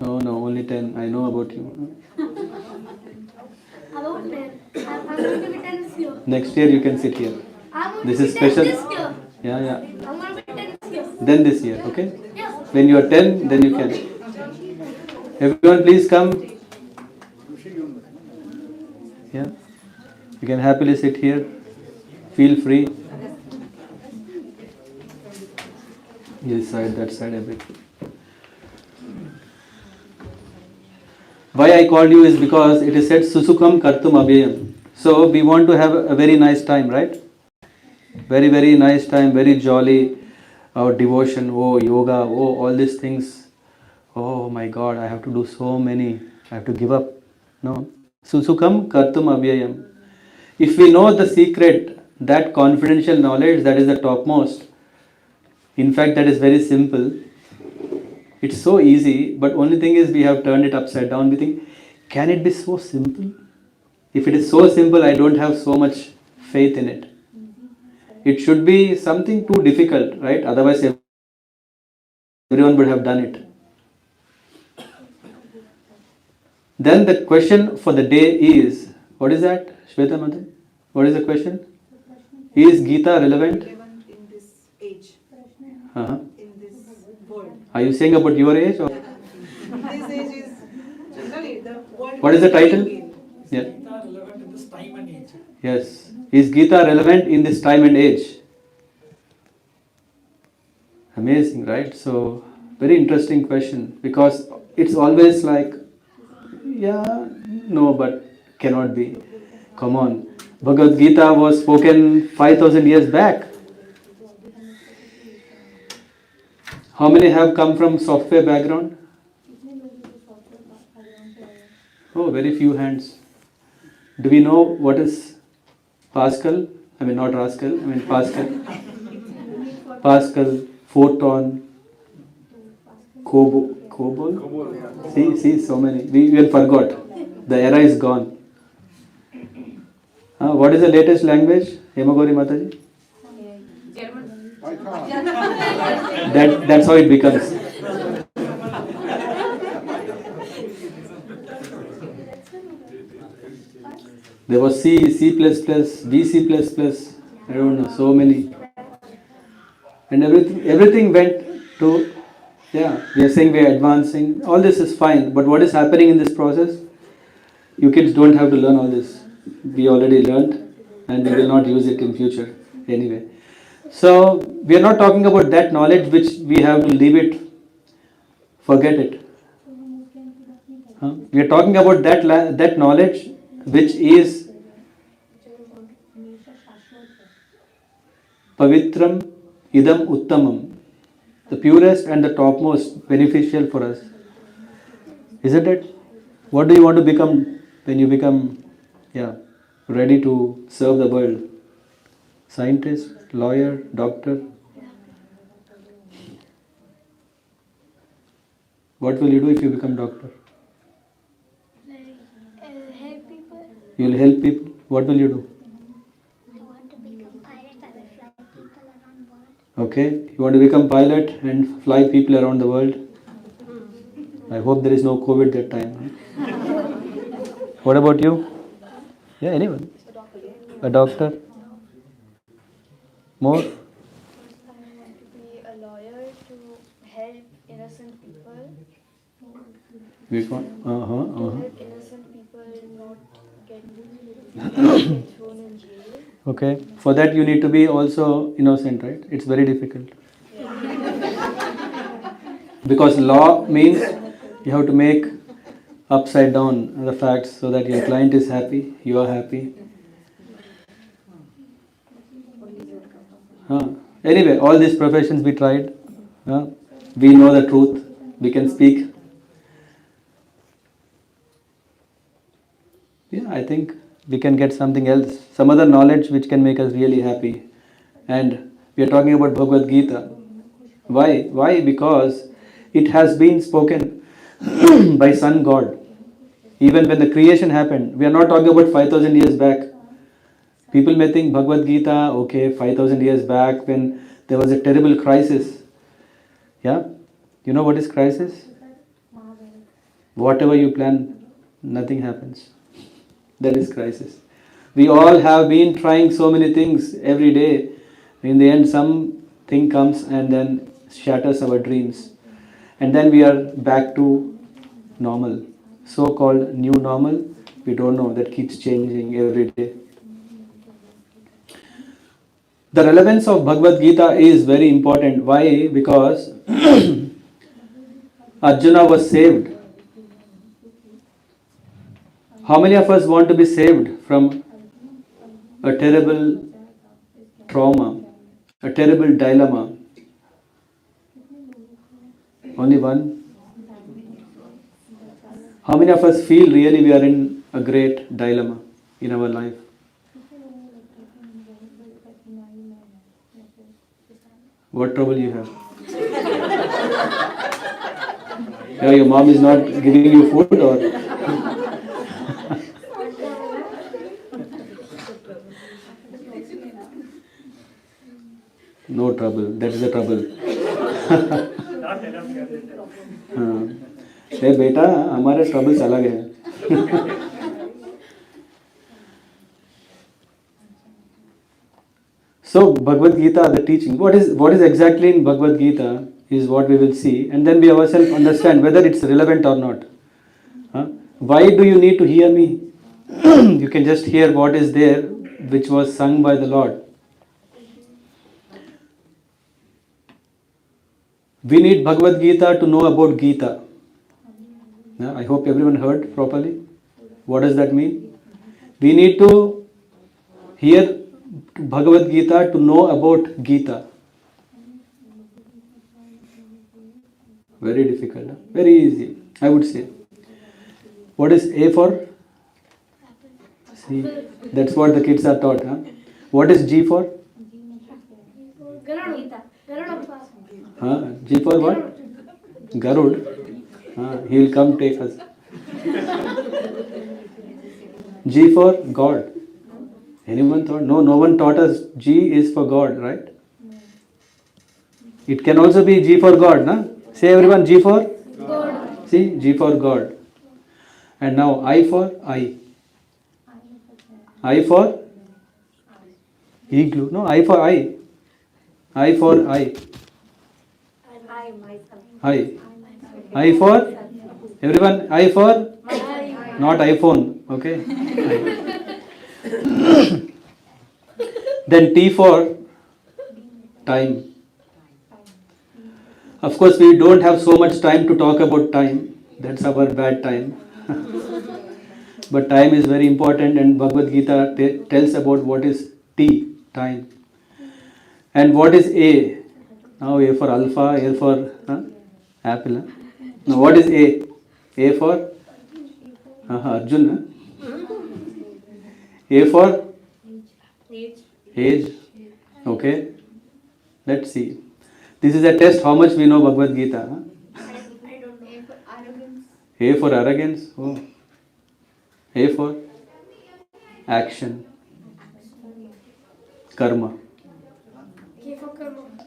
Oh no, only 10. I know about you. About 10. I'm going to be 10 this year. Next year you can sit here. I'm going This to is be 10 special. this year. Yeah. I'm going to be 10 this year. Then this year, okay? Yeah. When you are 10, then you can. Everyone please come. Yeah. You can happily sit here. Feel free. This side, that side, everything. Why I called you is because it is said Susukham Kartum Abhyayam. So we want to have a very nice time, right? Very, very nice time, very jolly. Our devotion, oh yoga, oh all these things. Oh my God, I have to do so many. I have to give up. No. Susukham Kartum Abhyayam. If we know the secret, that confidential knowledge that is the topmost, in fact that is very simple. It's so easy, but only thing is we have turned it upside down. We think, can it be so simple? If it is so simple, I don't have so much faith in it. It should be something too difficult, right? Otherwise everyone would have done it. Then the question for the day is, what is that, Shweta Mother? What is the question? Is Gita relevant? Relevant in this age, Uh-huh. in this world. Are you saying about your age? Or? This age is generally the world. What is the title? Yeah. Gita relevant in this time and age. Yes. Is Gita relevant in this time and age? Amazing, right? So, very interesting question because it's always like, yeah, no, but cannot be. Come on. Bhagavad Gita was spoken 5,000 years back. How many have come from software background? Oh, very few hands. Do we know what is Pascal? I mean, not Rascal, I mean Pascal. Pascal, photon, Cobol. See, so many. We even forgot. The era is gone. What is the latest language? Hemagori Mataji? That's how it becomes. There was C, C++, B, C++, I don't know, so many. And everything went to, yeah, we are saying we are advancing. All this is fine, but what is happening in this process? You kids don't have to learn all this. We already learned and we will not use it in future anyway. So, we are not talking about that knowledge which we have to leave it, forget it. We are talking about that knowledge which is Pavitram Idam Uttamam, the purest and the topmost beneficial for us. Isn't it? What do you want to become when you become ready to serve the world? Scientist, lawyer, doctor? What will you do if you become doctor? Help people. You will help people. What will you do? I want to become pilot. I will fly people around the world. Okay, you want to become pilot and fly people around the world? I hope there is no COVID that time. What about you? Yeah, anyone. A doctor. More. I want to be a lawyer to help innocent people. Which one? To help innocent people not get thrown in jail. Okay. For that you need to be also innocent, right? It's very difficult. Because law means you have to make upside down the facts so that your client is happy, you are happy. Anyway, all these professions we tried. We know the truth. We can speak. Yeah, I think we can get something else, some other knowledge which can make us really happy. And we are talking about Bhagavad Gita. Why? Why? Because it has been spoken by Sun God. Even when the creation happened, we are not talking about 5,000 years back. People may think Bhagavad Gita, okay, 5,000 years back when there was a terrible crisis. Yeah? You know what is crisis? Whatever you plan, nothing happens. That is crisis. We all have been trying so many things every day. In the end, something comes and then shatters our dreams. And then we are back to normal. So-called new normal, we don't know, that keeps changing every day. The relevance of Bhagavad Gita is very important. Why? Because Arjuna was saved. How many of us want to be saved from a terrible trauma, a terrible dilemma? Only one? How many of us feel really we are in a great dilemma in our life? What trouble you have? Yeah, your mom is not giving you food or? No trouble, that is the trouble. Not enough gadget. Hey beta, हमारे troubles अलग हैं. So Bhagavad Gita, the teaching, what is exactly in Bhagavad Gita is what we will see, and then we ourselves understand whether it's relevant or not. Why do you need to hear me? You can just hear what is there, which was sung by the Lord. We need Bhagavad Gita to know about Gita. I hope everyone heard properly. What does that mean? We need to hear Bhagavad Gita to know about Gita. Very difficult, very easy, I would say. What is A for? See, that's what the kids are taught. What is G for? G for what? Garud. He will come take us. G for God. Anyone thought? No, no one taught us G is for God, right? It can also be G for God, na? Say everyone, G for? God. See, G for God. And now I for I. I for? Igloo. No, I for I. I for I. I. I for? Everyone, I for? Not iPhone, okay? Then T for time. Of course, we don't have so much time to talk about time. That's our bad time. But time is very important, and Bhagavad Gita tells about what is T, time. And what is A? Now A for alpha, A for apple. Now what is A? A for Arjuna. A for age. Okay. Let's see. This is a test how much we know Bhagavad Gita. A for arrogance. Oh. A for action. Karma.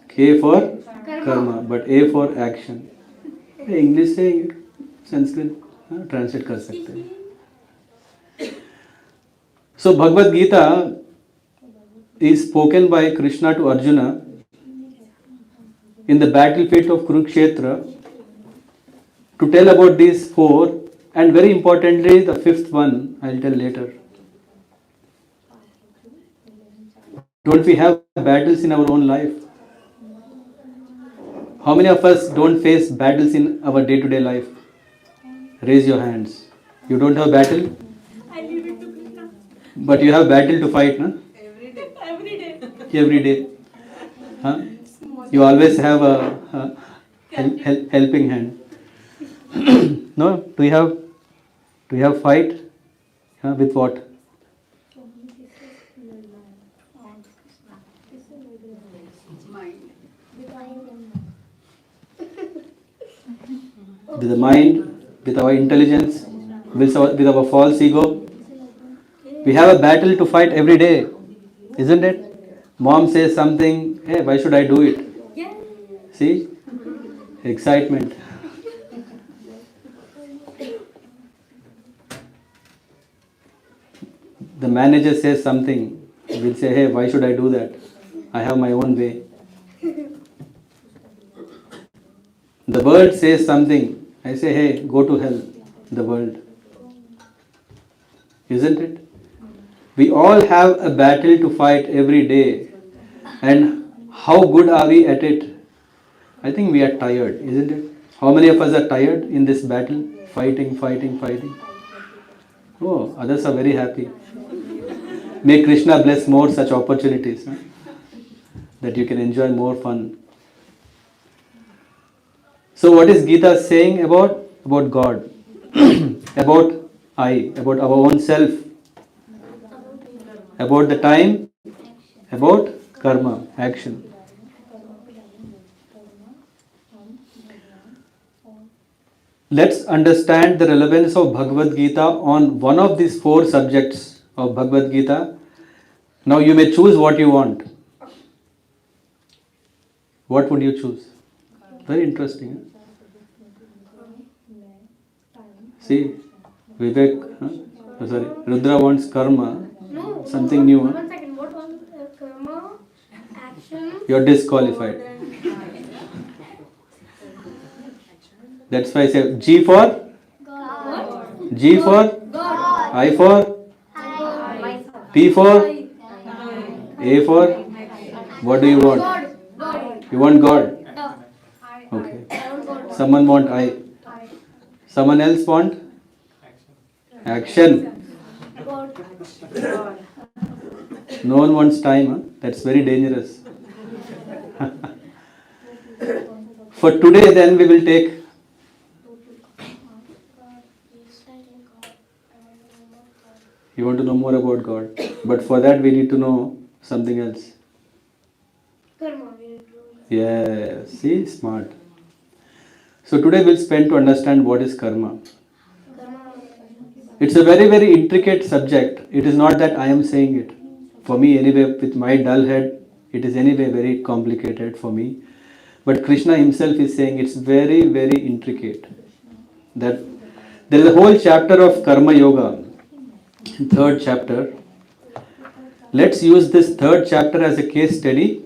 K for karma, but A for action. English से Sanskrit translate कर सकते हैं. So Bhagavad Gita is spoken by Krishna to Arjuna in the battlefield of Kurukshetra to tell about these four, and very importantly the fifth one I'll tell later. Don't we have battles in our own life? How many of us don't face battles in our day-to-day life? Raise your hands. You don't have battle? I leave it to Krishna. But you have battle to fight, no? Every day. Every day. Every day. Huh? You always have a helping hand. No? Do you have fight? Huh? With what? With the mind, with our intelligence, with our false ego. We have a battle to fight every day, isn't it? Mom says something, hey, why should I do it? See? Excitement. The manager says something, we'll say, hey, why should I do that? I have my own way. The world says something, I say, hey, go to hell, the world. Isn't it? We all have a battle to fight every day. And how good are we at it? I think we are tired, isn't it? How many of us are tired in this battle? Fighting. Oh, others are very happy. May Krishna bless more such opportunities, huh? That you can enjoy more fun. So what is Gita saying about God? About I, about our own self, about the time, about karma, action. Let's understand the relevance of Bhagavad Gita on one of these four subjects of Bhagavad Gita. Now you may choose what you want. What would you choose? Very interesting. Huh? See, Vivek, huh? Sorry, Rudra wants karma, No. something new. Huh? 1 second. What was karma? Action. You're disqualified. That's why I say G for God. G for God. I for P for A for what do you want? God. You want God? God. Okay. I want God. Someone want I. Someone else want action. God. No one wants time. Huh? That's very dangerous. For today, then we will take. You want to know more about God, but for that we need to know something else. Karma. Yeah, see, smart. So today we'll spend to understand what is karma. It's a very, very intricate subject. It is not that I am saying it. For me anyway, with my dull head, it is anyway very complicated for me. But Krishna himself is saying it's very, very intricate. That there is a whole chapter of Karma Yoga, third chapter. Let's use this third chapter as a case study.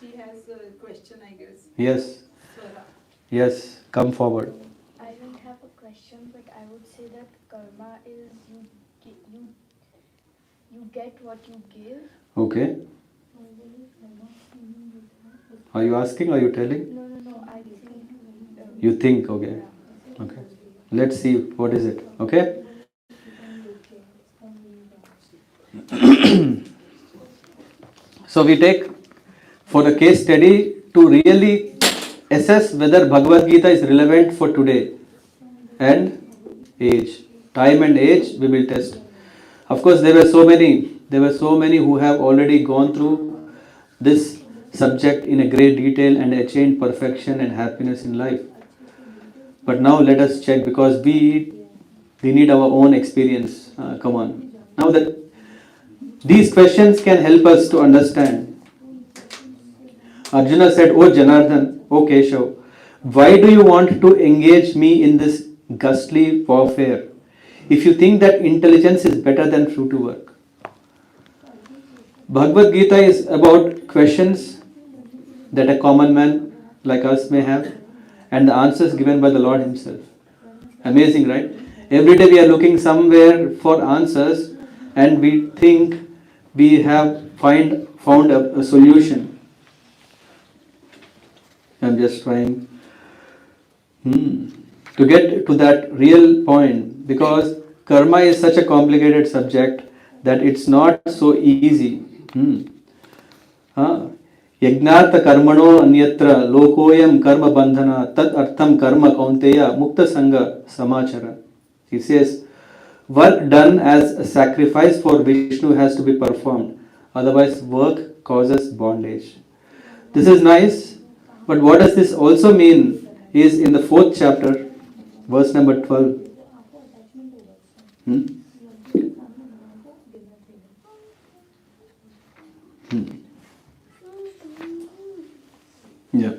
She has a question, I guess. Yes, Swara. yes, come forward. I don't have a question, but I would say that karma is you get what you give. Okay. Are you asking or are you telling? No. I think. You think, okay. Okay. Let's see what is it. Okay? So we take for the case study to really assess whether Bhagavad Gita is relevant for today and age. Time and age we will test. Of course there were so many who have already gone through this subject in a great detail and achieved perfection and happiness in life. But now let us check, because we need our own experience. Come on. Now that these questions can help us to understand. Arjuna said, "O Janardhan, O Keshav, why do you want to engage me in this ghastly warfare? If you think that intelligence is better than fruit work." Bhagavad Gita is about questions that a common man like us may have, and the answers given by the Lord Himself. Amazing, right? Every day we are looking somewhere for answers, and we think we have found a solution. I'm just trying to get to that real point, because karma is such a complicated subject that it's not so easy. Yagnartha karmano anyatra lokoyam karma bandhana tad artham karma kaunteya mukta sangha samachara. He says, work done as a sacrifice for Vishnu has to be performed, otherwise work causes bondage. This is nice, but what does this also mean is in the 4th chapter, verse number 12. Yeah.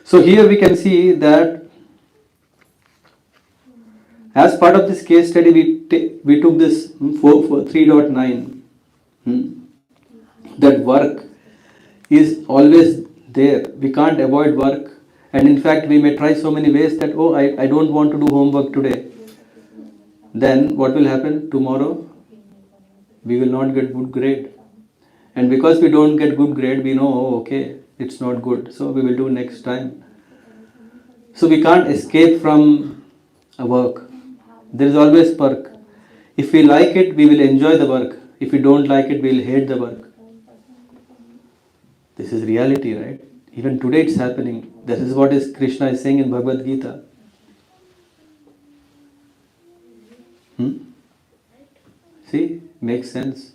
So here we can see that as part of this case study, we took this 3.9, that work is always there. We can't avoid work, and in fact we may try so many ways that, oh, I don't want to do homework today. Then what will happen? Tomorrow we will not get good grade, and because we don't get good grade, we know, oh, okay, it's not good, so we will do next time. So we can't escape from a work. There is always work. If we like it, we will enjoy the work. If we don't like it, we will hate the work. This is reality, right? Even today it's happening. This is what Krishna is saying in Bhagavad Gita. See, makes sense.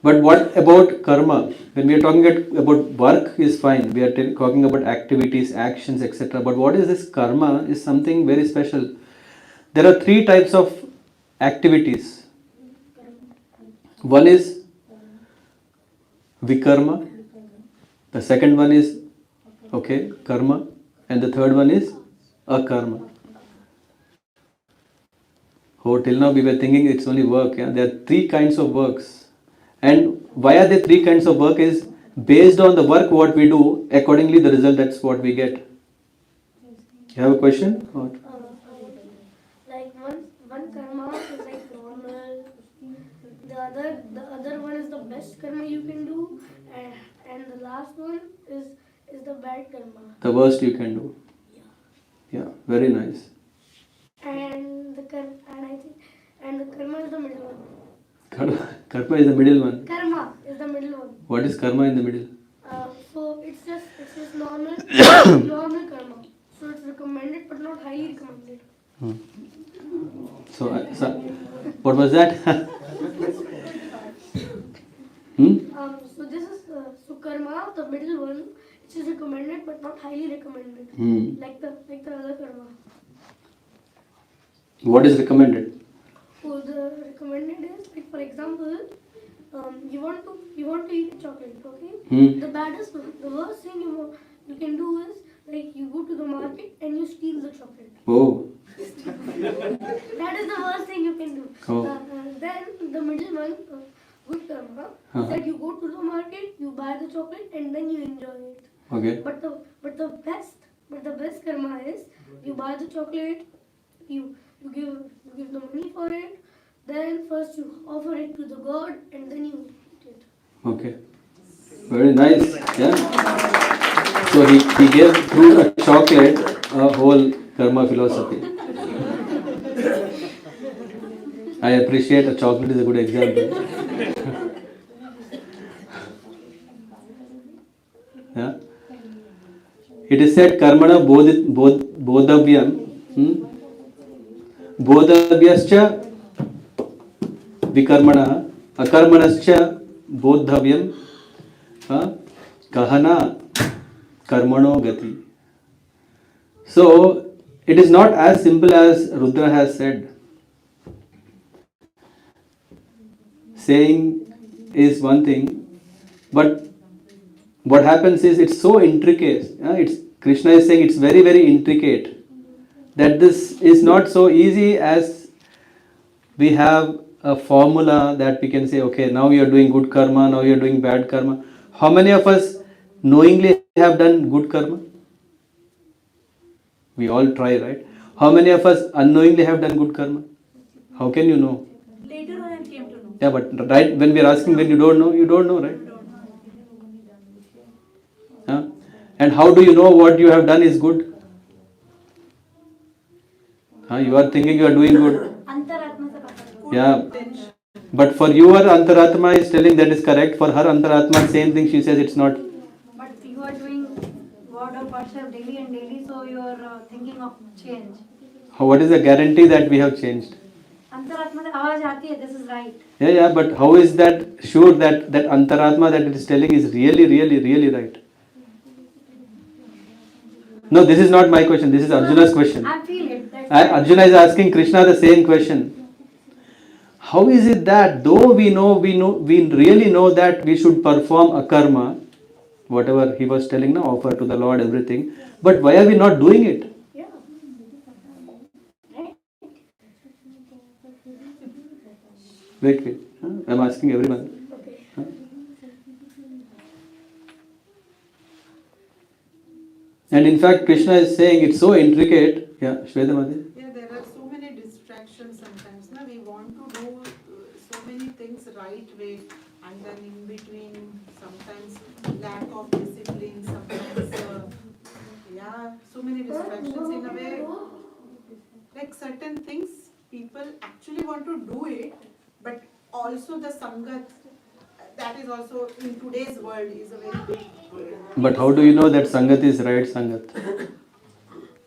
But what about karma? When we are talking about work is fine. We are talking about activities, actions, etc. But what is this karma is something very special. There are 3 types of activities. One is vikarma. The second one is karma. And the third one is akarma. Oh, till now we were thinking it's only work. Yeah? There are 3 kinds of works. And why are there 3 kinds of work is based on the work what we do, accordingly the result, that's what we get. You have a question? Or? Like one karma is like normal, the other one is the best karma you can do, and the last one is the bad karma. The worst you can do. Yeah, very nice. And the karma is the middle one. Karma is the middle one. Karma is the middle one. What is karma in the middle? So it's just normal normal karma. So it's recommended but not highly recommended. So what was that? So this is so karma, the middle one, which is recommended but not highly recommended. Like the other karma. What is recommended? So the recommended is, like, for example, you want to eat chocolate, okay? The baddest one, the worst thing you can do is, like, you go to the market and you steal the chocolate. Oh. That is the worst thing you can do. Then the middle one, good karma, that you go to the market, you buy the chocolate and then you enjoy it. Okay. But the best karma is, you buy the chocolate, you give the money for it, then first you offer it to the God and then you eat it. Okay. Very nice. Yeah. So he gave through a chocolate a whole karma philosophy. I appreciate a chocolate is a good example. Yeah. It is said karmana bodhavyam. Bodhavyascha vikarmana akarmanascha bodhavyam kahana karmano gati. So it is not as simple as Rudra has said. Saying is one thing, but what happens is it's so intricate. Krishna is saying it's very, very intricate. That this is not so easy as we have a formula that we can say, okay, now you are doing good karma, now you are doing bad karma. How many of us knowingly have done good karma? We all try, right? How many of us unknowingly have done good karma? How can you know? Later on I came to know. Yeah, but right when we are asking, when you don't know, right? Huh? And how do you know what you have done is good? Huh? You are thinking you are doing good. Yeah. But for your Antaratma is telling that is correct. For her Antaratma, same thing she says it's not. But you are doing word of worship daily and daily, so you are thinking of change. What is the guarantee that we have changed? अंतरात्मा से आवाज आती है, this is right. Yeah, but how is that sure that that Antaratma that it is telling is really right? No, this is not my question. This is Arjuna's question. I feel it. Arjuna is asking Krishna the same question. How is it that though we really know that we should perform a karma, whatever he was telling now, offer to the Lord everything, but why are we not doing it? Wait. Huh? I'm asking everyone. Huh? And in fact, Krishna is saying it's so intricate. Yeah, Shweta Mati. Yeah, there are so many distractions sometimes. No? We want to do so many things right way, and then in between, sometimes lack of discipline, sometimes, so many distractions in a way. Like certain things, people actually want to do it, but also the sangat, that is also in today's world is a very big. But how do you know that sangat is right sangat?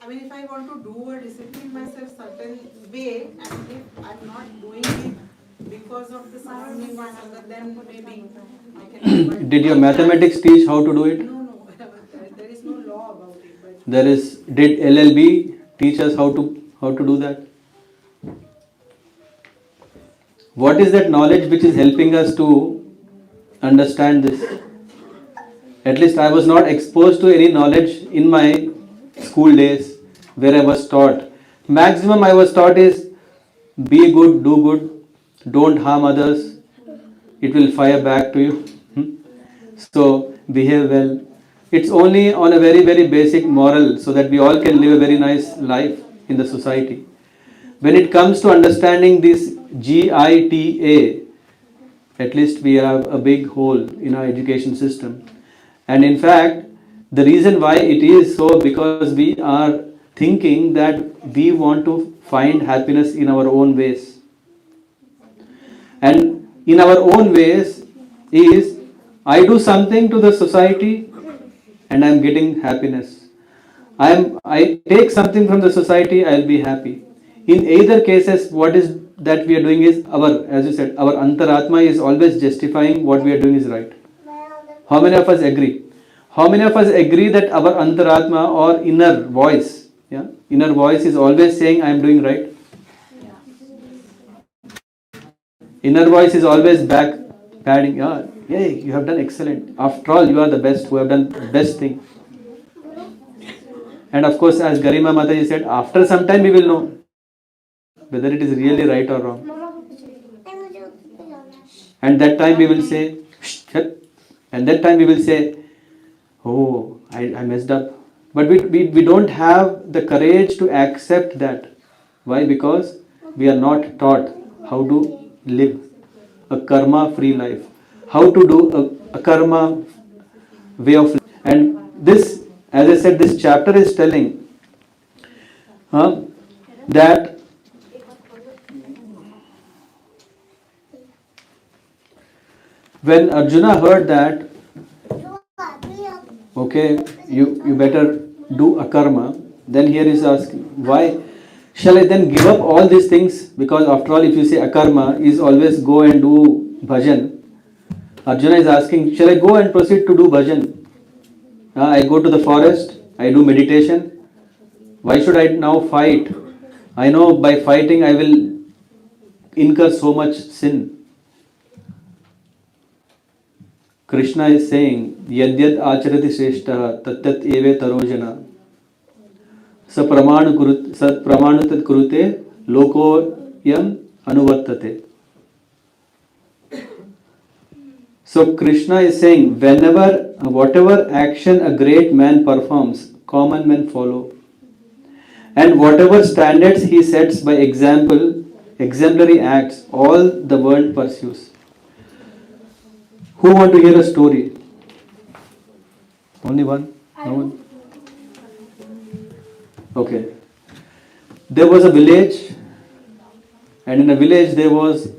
I mean, if I want to do or discipline myself certain way, and if I'm not doing it because of the surrounding or sangat, then maybe I can. Did your mathematics teach how to do it? No, there is no law about it. But Did LLB teach us how to do that? What is that knowledge which is helping us to understand this? At least I was not exposed to any knowledge in my school days where I was taught. Maximum I was taught is be good, do good, don't harm others, it will fire back to you. So behave well. It's only on a very basic moral so that we all can live a very nice life in the society. When it comes to understanding this GITA, at least we have a big hole in our education system. And in fact, the reason why it is so because we are thinking that we want to find happiness in our own ways. And in our own ways is I do something to the society and I am getting happiness. I take something from the society, I will be happy. In either cases, what is that we are doing is as you said, our Antaratma is always justifying what we are doing is right. How many of us agree? How many of us agree that our Antaratma or inner voice is always saying I am doing right? Inner voice is always back padding, hey, you have done excellent. After all, you are the best who have done the best thing. And of course, as Garima Mataji said, after some time we will know whether it is really right or wrong. And that time we will say, and that time we will say, oh, I messed up. But we don't have the courage to accept that. Why? Because we are not taught how to live a karma-free life. How to do a karma way of life. And this, as I said, this chapter is telling that when Arjuna heard that, okay, you better do a karma, then here is asking, why shall I then give up all these things? Because after all, if you say akarma is always go and do bhajan, Arjuna is asking, shall I go and proceed to do bhajan? I go to the forest, I do meditation. Why should I now fight? I know by fighting I will incur so much sin. Krishna is saying, Yadyad acharati shreshtaha tatyat eve tarojana sapramanu tat kurute lokoyam anuvartate. So Krishna is saying, whatever action a great man performs, common men follow. And whatever standards he sets by example, exemplary acts, all the world pursues. Who want to hear a story? Only one? No one? Okay. There was a village, and in a village there was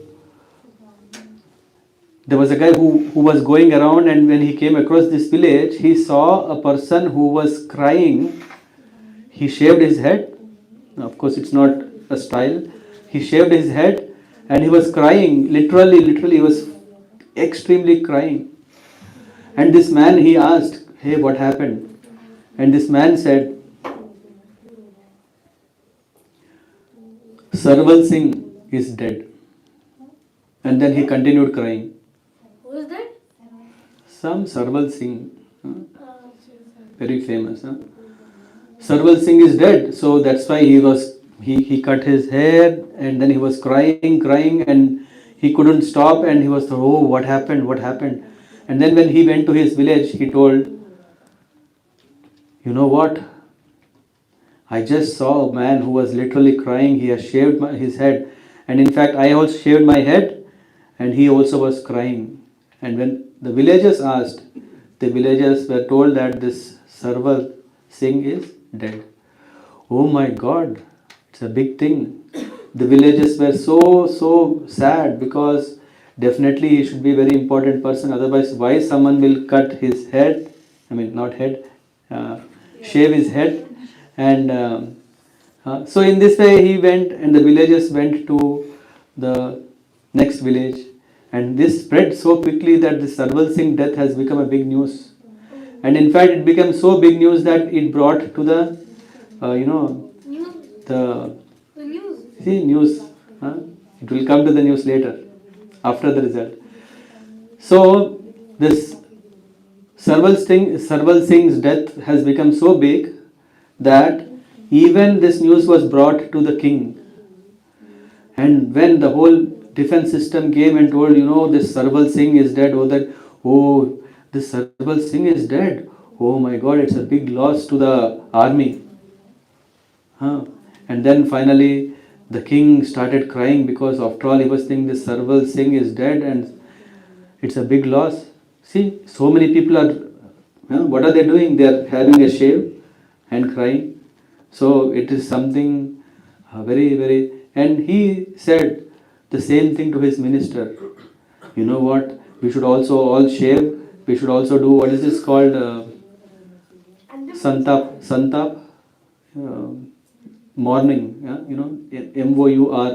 a guy who was going around, and when he came across this village, he saw a person who was crying. He shaved his head. Of course, it's not a style. He shaved his head and he was crying. Literally, he was extremely crying. And this man, he asked, "Hey, what happened?" And this man said, "Sarval Singh is dead." And then he continued crying. Who is that? Some Sarval Singh, very famous. Sarval Singh is dead, so that's why he cut his hair, and then he was crying, and he couldn't stop, and he was, "Oh, what happened?" And then when he went to his village, he told, "You know what? I just saw a man who was literally crying. He has shaved his head, and in fact, I also shaved my head, and he also was crying." And when the villagers asked, the villagers were told that this Sarval Singh is dead. Oh my God, it's a big thing. The villagers were so sad, because definitely he should be a very important person. Otherwise, why someone will cut his head? I mean, not head, shave his head. And so in this way he went, and the villagers went to the next village. And this spread so quickly that the Sarval Singh death has become a big news. And in fact, it became so big news that it brought to the, News. the The news. news. It will come to the news later, after the result. So this Sarval Singh's death has become so big that even this news was brought to the king. And when the whole defense system came and told, this Sarval Singh is dead, this Sarval Singh is dead. Oh my God, it's a big loss to the army. And then finally the king started crying, because after all he was thinking this Sarval Singh is dead and it's a big loss. See, so many people are, what are they doing? They are having a shave and crying. So it is something very, and he said the same thing to his minister. You know what? We should also all shave. We should also do, what is this called? Santap. Mourning. MOURNING.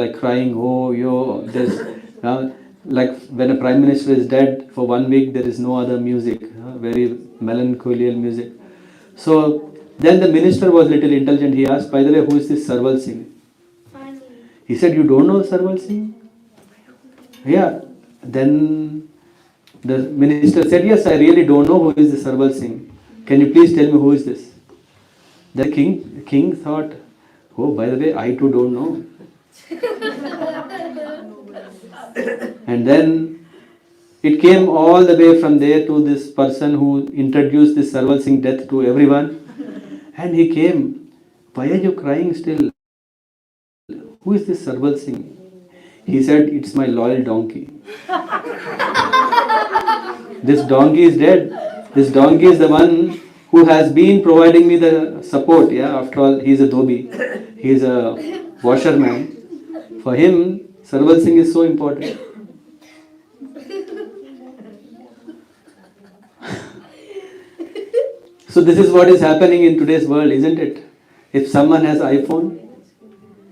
Like crying. There's like when a prime minister is dead for 1 week, there is no other music. Very melancholial music. So then the minister was little intelligent. He asked, by the way, who is this Sarval Singh? He said, you don't know Sarval Singh? Yeah. Then the minister said, yes, I really don't know who is this Sarval Singh. Can you please tell me who is this? The king thought, oh, by the way, I too don't know. And then it came all the way from there to this person who introduced this Sarval Singh death to everyone. And he came, why are you crying still? Who is this Sarval Singh? He said, it's my loyal donkey. This donkey is dead. This donkey is the one who has been providing me the support. Yeah, after all, he is a dhobi. He is a washerman. For him, Sarval Singh is so important. So this is what is happening in today's world, isn't it? If someone has iPhone,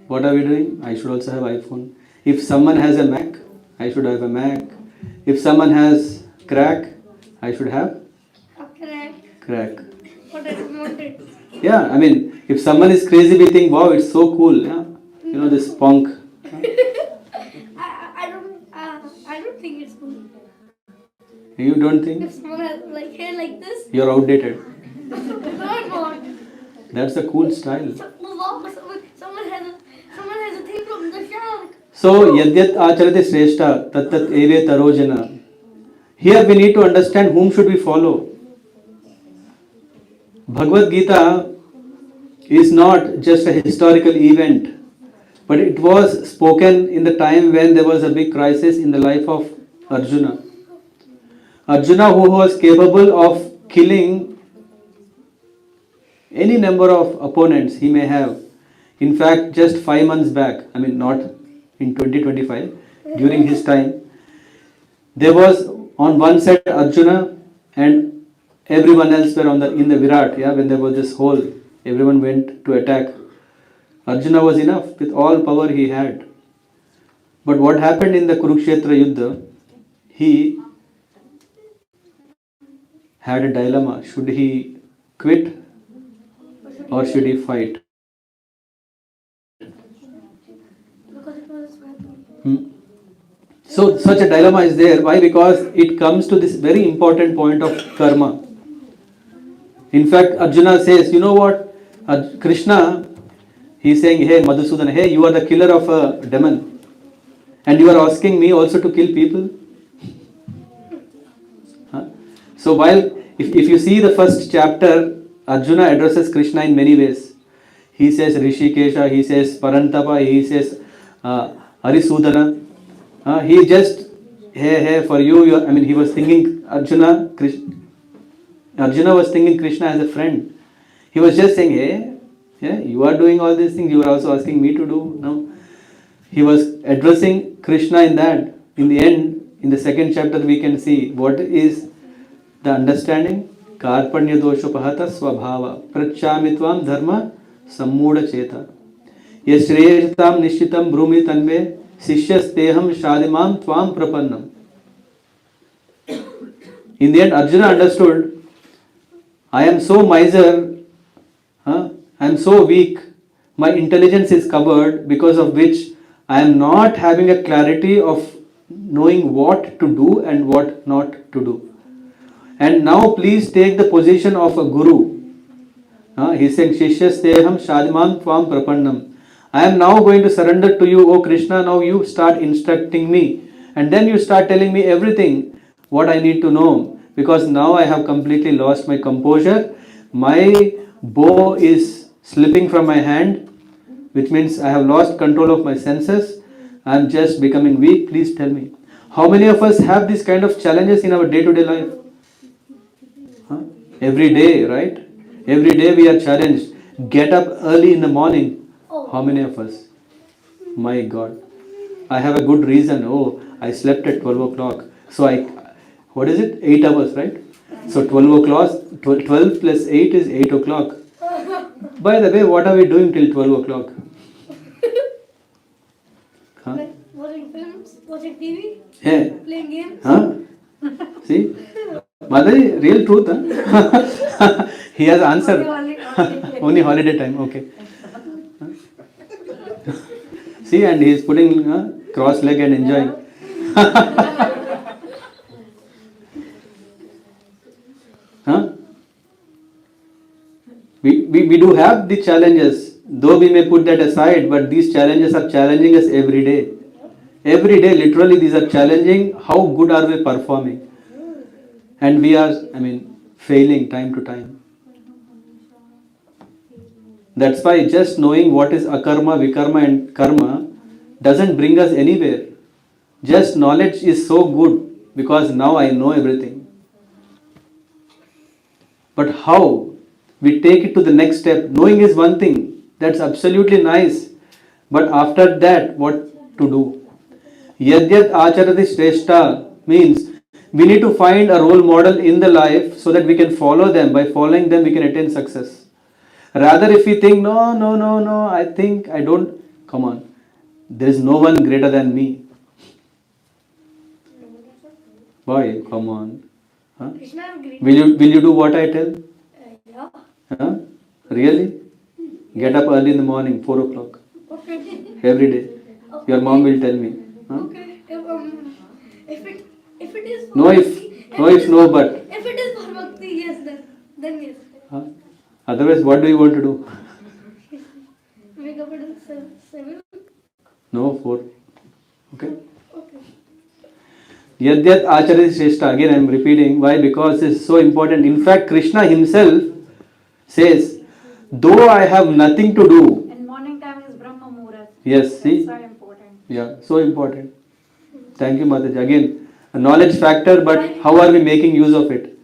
what are we doing? I should also have iPhone. If someone has a Mac, I should have a Mac. If someone has crack, I should have crack. What I wanted. Yeah, I mean, if someone is crazy, we think, wow, it's so cool. Yeah, this punk. I don't think it's cool. You don't think? If someone has like hair like this, You're outdated. no, I'm not. That's a cool style. Someone has a thing from the shark. So, yadyat acharati shrestha tat tat eve tarojana. Here we need to understand whom should we follow. Bhagavad Gita is not just a historical event, but it was spoken in the time when there was a big crisis in the life of Arjuna. Arjuna, who was capable of killing any number of opponents he may have. In fact, just 5 months back, I mean, not in 2025, during his time, there was on one side Arjuna and everyone else were in the Virat, yeah, when there was this hole, everyone went to attack. Arjuna was enough with all power he had. But what happened in the Kurukshetra Yuddha, he had a dilemma. Should he quit or should he fight? Because it was his weapon. So such a dilemma is there. Why? Because it comes to this very important point of karma. In fact, Arjuna says, you know what? Krishna, he's saying, hey Madhusudana, hey, you are the killer of a demon. And you are asking me also to kill people? Huh? So while, if you see the first chapter, Arjuna addresses Krishna in many ways. He says Rishikesha, he says Parantapa, he says Harisudana. He just, hey, for you, I mean, he was thinking Arjuna was thinking Krishna as a friend. He was just saying, hey, you are doing all these things, you are also asking me to do. No. He was addressing Krishna in that. In the end, in the second chapter, we can see what is the understanding. Karpanya doshopahata swabhava prachamitvam dharma sammuda cheta yashreyashtam nishchitam brumi tanme sishyasteham shadimam tvam prapannam. In the end, Arjuna understood, I am so miser, I am so weak, my intelligence is covered, because of which I am not having a clarity of knowing what to do and what not to do. And now please take the position of a guru. He is saying, Shishyasteham shadimam tvam prapannam. I am now going to surrender to you, O Krishna. Now you start instructing me. And then you start telling me everything what I need to know. Because now I have completely lost my composure. My bow is slipping from my hand, which means I have lost control of my senses. I am just becoming weak. Please tell me. How many of us have these kind of challenges in our day-to-day life? Every day, right? Every day we are challenged. Get up early in the morning. How many of us? My God. I have a good reason. Oh, I slept at 12 o'clock. So what is it? 8 hours, right? So 12 o'clock, 12 plus 8 is 8 o'clock. By the way, what are we doing till 12 o'clock? Like watching films, watching TV, Yeah. playing games. See? Mother, real truth. Huh? He has answered. Only holiday time. Okay. See, and he is putting cross leg and enjoying. We do have the challenges, though we may put that aside, but these challenges are challenging us every day. Every day, literally, these are challenging. How good are we performing? And we are, failing time to time. That's why just knowing what is akarma, vikarma and karma doesn't bring us anywhere. Just knowledge is so good because now I know everything. But how? We take it to the next step. Knowing is one thing. That's absolutely nice. But after that, what to do? Yadyat acharati shrestha means we need to find a role model in the life so that we can follow them. By following them, we can attain success. Rather, if we think, no, I think I don't, come on. There is no one greater than me. Why? Come on. Huh? Will you do what I tell? Yeah. Huh? Really? Get up early in the morning, 4 o'clock. Okay. Every day. Your mom will tell me. Huh? Okay. If it is No if, no but. If it is for bhakti, yes, then yes. Huh? Otherwise, what do you want to do? Wake up at 7. No, 4. Yadyat Acharya Shrestha. Again I am repeating. Why? Because it's so important. In fact, Krishna himself says, though I have nothing to do. And morning time is Brahma Muhurat. Yes, see? That's so important. Yeah, so important. Thank you, Mataji. Again, a knowledge factor, but how are we making use of it?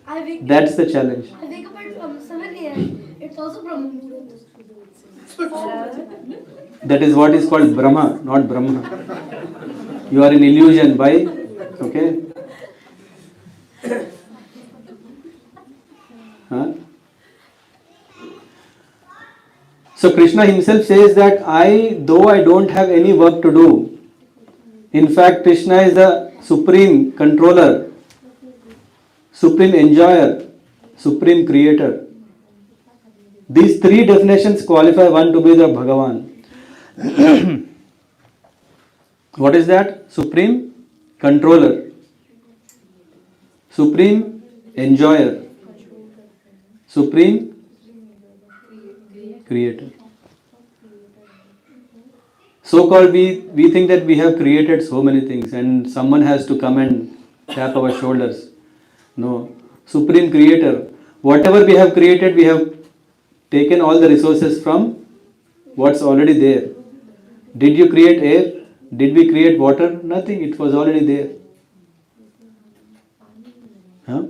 That's the challenge. I wake up at 7 a.m. It's also Brahma Muhurat. That is what is called Brahma, not Brahma. You are in illusion by, okay? Huh? So Krishna himself says that though I don't have any work to do, in fact Krishna is the supreme controller, supreme enjoyer, supreme creator. These three definitions qualify one to be the Bhagavan. What is that? Supreme controller, supreme enjoyer, supreme creator. So called we think that we have created so many things and someone has to come and tap our shoulders. No. Supreme creator. Whatever we have created, we have taken all the resources from what's already there. Did you create air? Did we create water? Nothing. It was already there. Huh?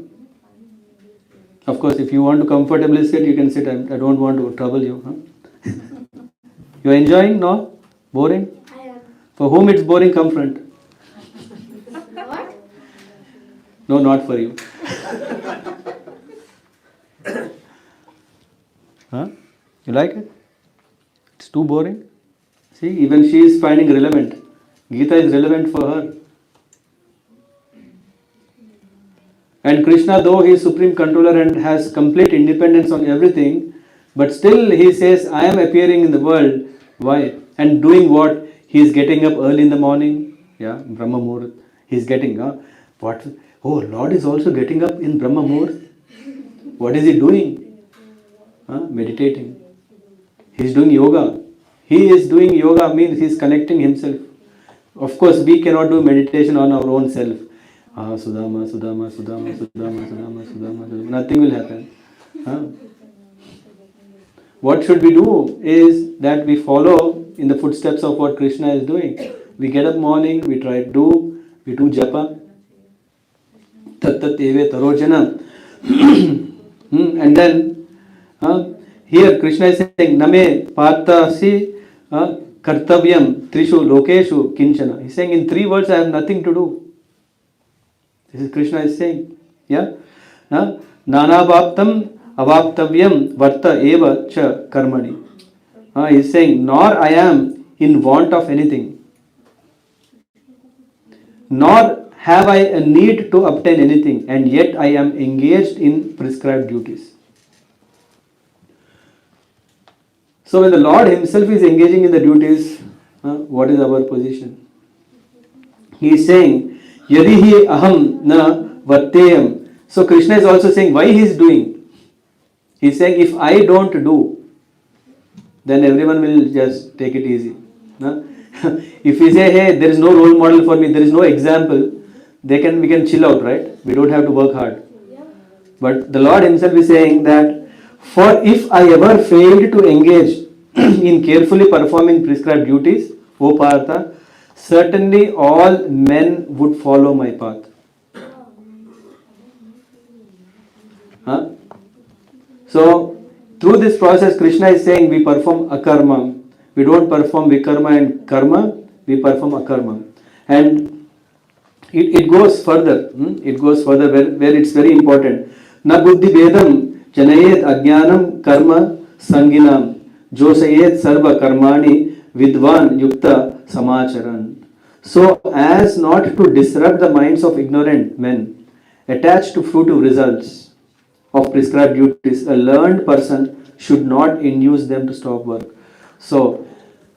Of course, if you want to comfortably sit, you can sit. I don't want to trouble you. Huh? You are enjoying? No? Boring? I am. For whom it's boring, come front. What? No, not for you. Huh? You like it? It's too boring? See, even she is finding relevant. Gita is relevant for her. And Krishna, though he is supreme controller and has complete independence on everything, but still he says, I am appearing in the world. Why? And doing what? He is getting up early in the morning. Yeah, Brahma Muhurat. He is getting up. What? Oh, Lord is also getting up in Brahma Muhurat. What is he doing? Meditating. He is doing yoga. He is doing yoga means he is connecting himself. Of course, we cannot do meditation on our own self. Sudama, Sudama, Sudama, Sudama, Sudama, Sudama. Nothing will happen. What should we do is that we follow in the footsteps of what Krishna is doing. We get up morning, we do japa. Tat tat eve tarojana. And then here Krishna is saying, Name partasi kartavyam trishu lokeshu kinchana. He's saying in 3 words I have nothing to do. This is Krishna is saying. Yeah? Nanabhaptam avaptavyam varta eva cha karmani. He's saying, nor I am in want of anything. Nor have I a need to obtain anything, and yet I am engaged in prescribed duties. So when the Lord himself is engaging in the duties, what is our position? He is saying, Yadi hi aham na varteyam. So Krishna is also saying why he is doing. He is saying if I don't do, then everyone will just take it easy. If we say, hey, there is no role model for me, there is no example, we can chill out, right? We don't have to work hard. But the Lord himself is saying that, for if I ever failed to engage in carefully performing prescribed duties, O Partha, certainly all men would follow my path. So, through this process, Krishna is saying we perform akarma. We don't perform vikarma and karma, we perform akarma. And it goes further. It goes further where it's very important. Na buddhi vedam janayet ajnanam karma sanginam josayet sarva karmani vidvan yukta samacharan. So as not to disrupt the minds of ignorant men attached to fruitive results of prescribed duties, a learned person should not induce them to stop work. So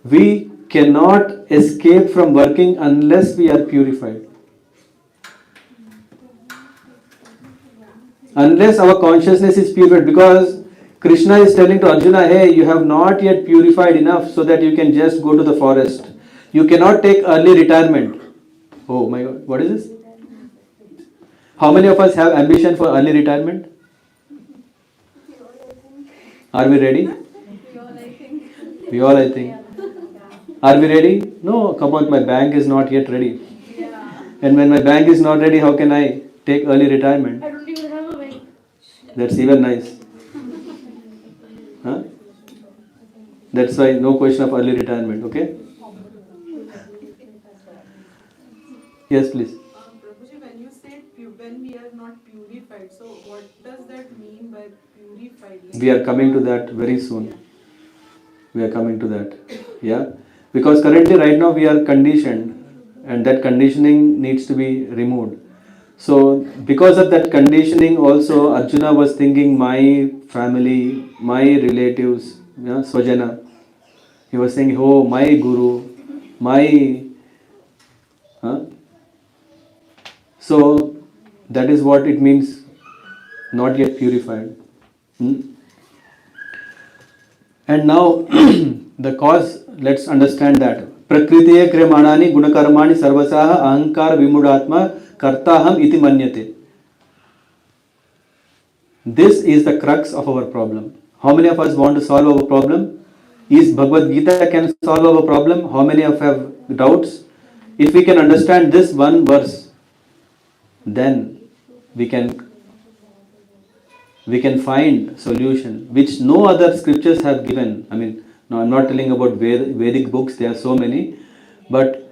we cannot escape from working unless we are purified. Unless our consciousness is purified, because Krishna is telling to Arjuna, hey, you have not yet purified enough so that you can just go to the forest. You cannot take early retirement. Oh my God, what is this? How many of us have ambition for early retirement? Are we ready? We all, I think. Are we ready? No, come on, my bank is not yet ready. And when my bank is not ready, how can I take early retirement? I don't even have a bank. That's even nice. Huh? That's why no question of early retirement, okay? Yes, please. Prabhuji, when you say when we are not purified, so what does that mean by purified? Like, We are coming to that very soon. We are coming to that. Yeah? Because currently, right now, we are conditioned, and that conditioning needs to be removed. So, because of that conditioning, also, Arjuna was thinking, my family, my relatives, yeah, Swajana. He was saying, oh, my guru, my. Huh? So, that is what it means, not yet purified. Hmm? And now, the cause, let's understand that. Prakritiye kriyamanani gunakarmani sarvasaha ahankar vimudatma kartaham iti manyate. This is the crux of our problem. How many of us want to solve our problem? Is Bhagavad Gita can solve our problem? How many of us have doubts? If we can understand this one verse, then we can find solution which no other scriptures have given. I mean, no, I'm not telling about Vedic books, there are so many, but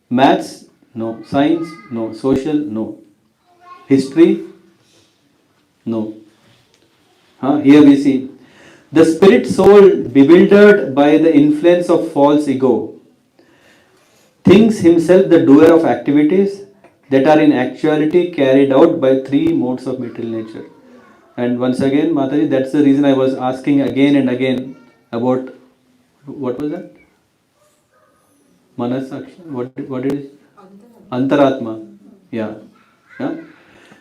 maths, no. Science, no. Social, no. History, no. Here we see the spirit soul bewildered by the influence of false ego thinks himself the doer of activities that are in actuality carried out by three modes of material nature. And once again, Mataji, that's the reason I was asking again and again about, what was that? Manasaksha, what it is? Antaratma. Yeah. Yeah.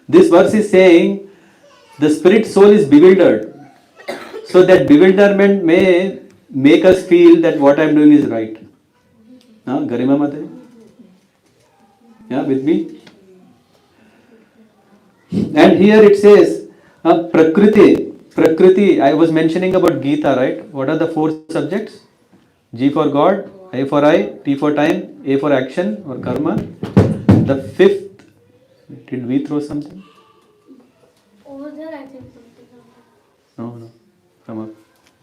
This verse is saying the spirit soul is bewildered. So that bewilderment may make us feel that what I am doing is right. Garima Mataji? Yeah, with me? And here it says, Prakriti, I was mentioning about Gita, right? What are the four subjects? G for God, I for I, T for time, A for action or karma. The fifth, did we throw something? Over there, I think something. No, come up.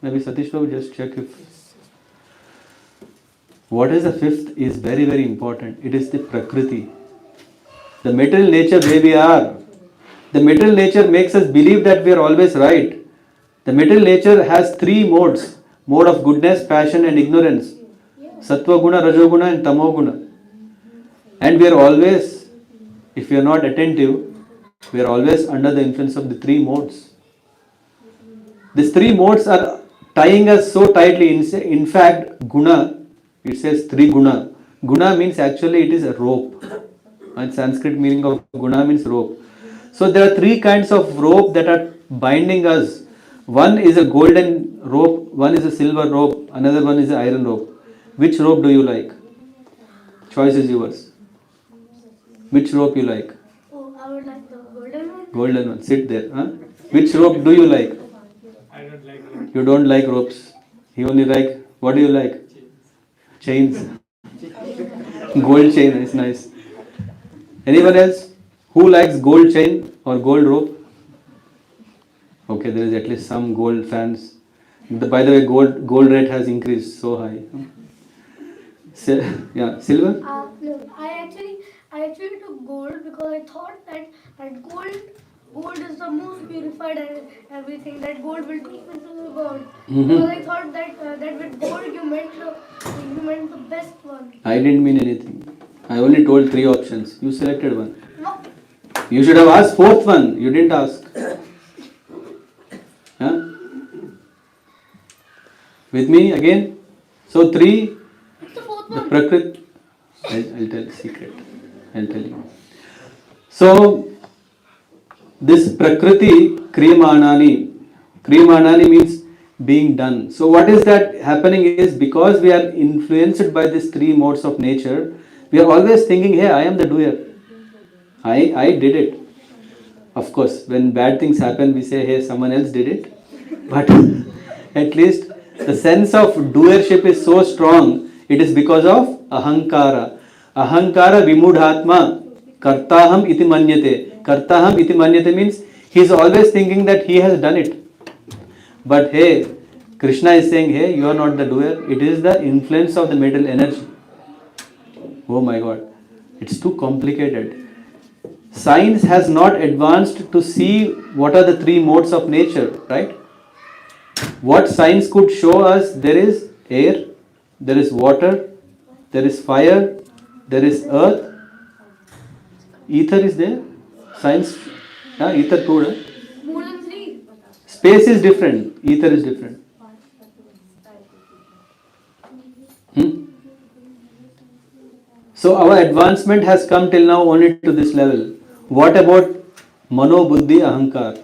Maybe Satish will just check if. What is the fifth is very, very important. It is the Prakriti. The material nature where we are. The material nature makes us believe that we are always right. The material nature has three modes. Mode of goodness, passion and ignorance. Sattva guna, rajoguna and tamoguna. And we are always, if we are not attentive, we are always under the influence of the three modes. These three modes are tying us so tightly. In fact, guna, it says three guna. Guna means actually it is a rope. And Sanskrit meaning of guna means rope. So there are three kinds of rope that are binding us. One is a golden rope, one is a silver rope, another one is an iron rope. Which rope do you like? Choice is yours. Which rope you like? Oh, I would like the golden one. Golden one. Sit there. Which rope do you like? I don't like it. You don't like ropes. You only like, what do you like? Chains. Gold chain is nice. Anyone else? Who likes gold chain or gold rope? Okay, there is at least some gold fans. By the way, gold rate has increased so high. Yeah, silver? No, I actually took gold because I thought that gold is the most purified and everything. That gold will take me to God. Because I thought that with gold you meant the best one. I didn't mean anything. I only told three options. You selected one. No. You should have asked fourth one. You didn't ask. Huh? With me again? So three. What's the fourth The one? Prakriti. I'll tell the secret. I'll tell you. So this Prakriti Kriyamanani means being done. So what is that happening is because we are influenced by these three modes of nature, we are always thinking, hey, I am the doer. I did it. Of course, when bad things happen, we say, hey, someone else did it. But at least the sense of doership is so strong, it is because of ahankara. Ahankara vimudhatma kartaham iti manyate. Kartaham iti manyate means he is always thinking that he has done it. But hey, Krishna is saying, hey, you are not the doer. It is the influence of the mental energy. Oh my God, it's too complicated. Science has not advanced to see what are the three modes of nature, right? What science could show us, there is air, there is water, there is fire, there is earth, ether is there. Science, ether too. More than three. Space is different, ether is different. So our advancement has come till now only to this level. What about Mano Buddhi Ahankar?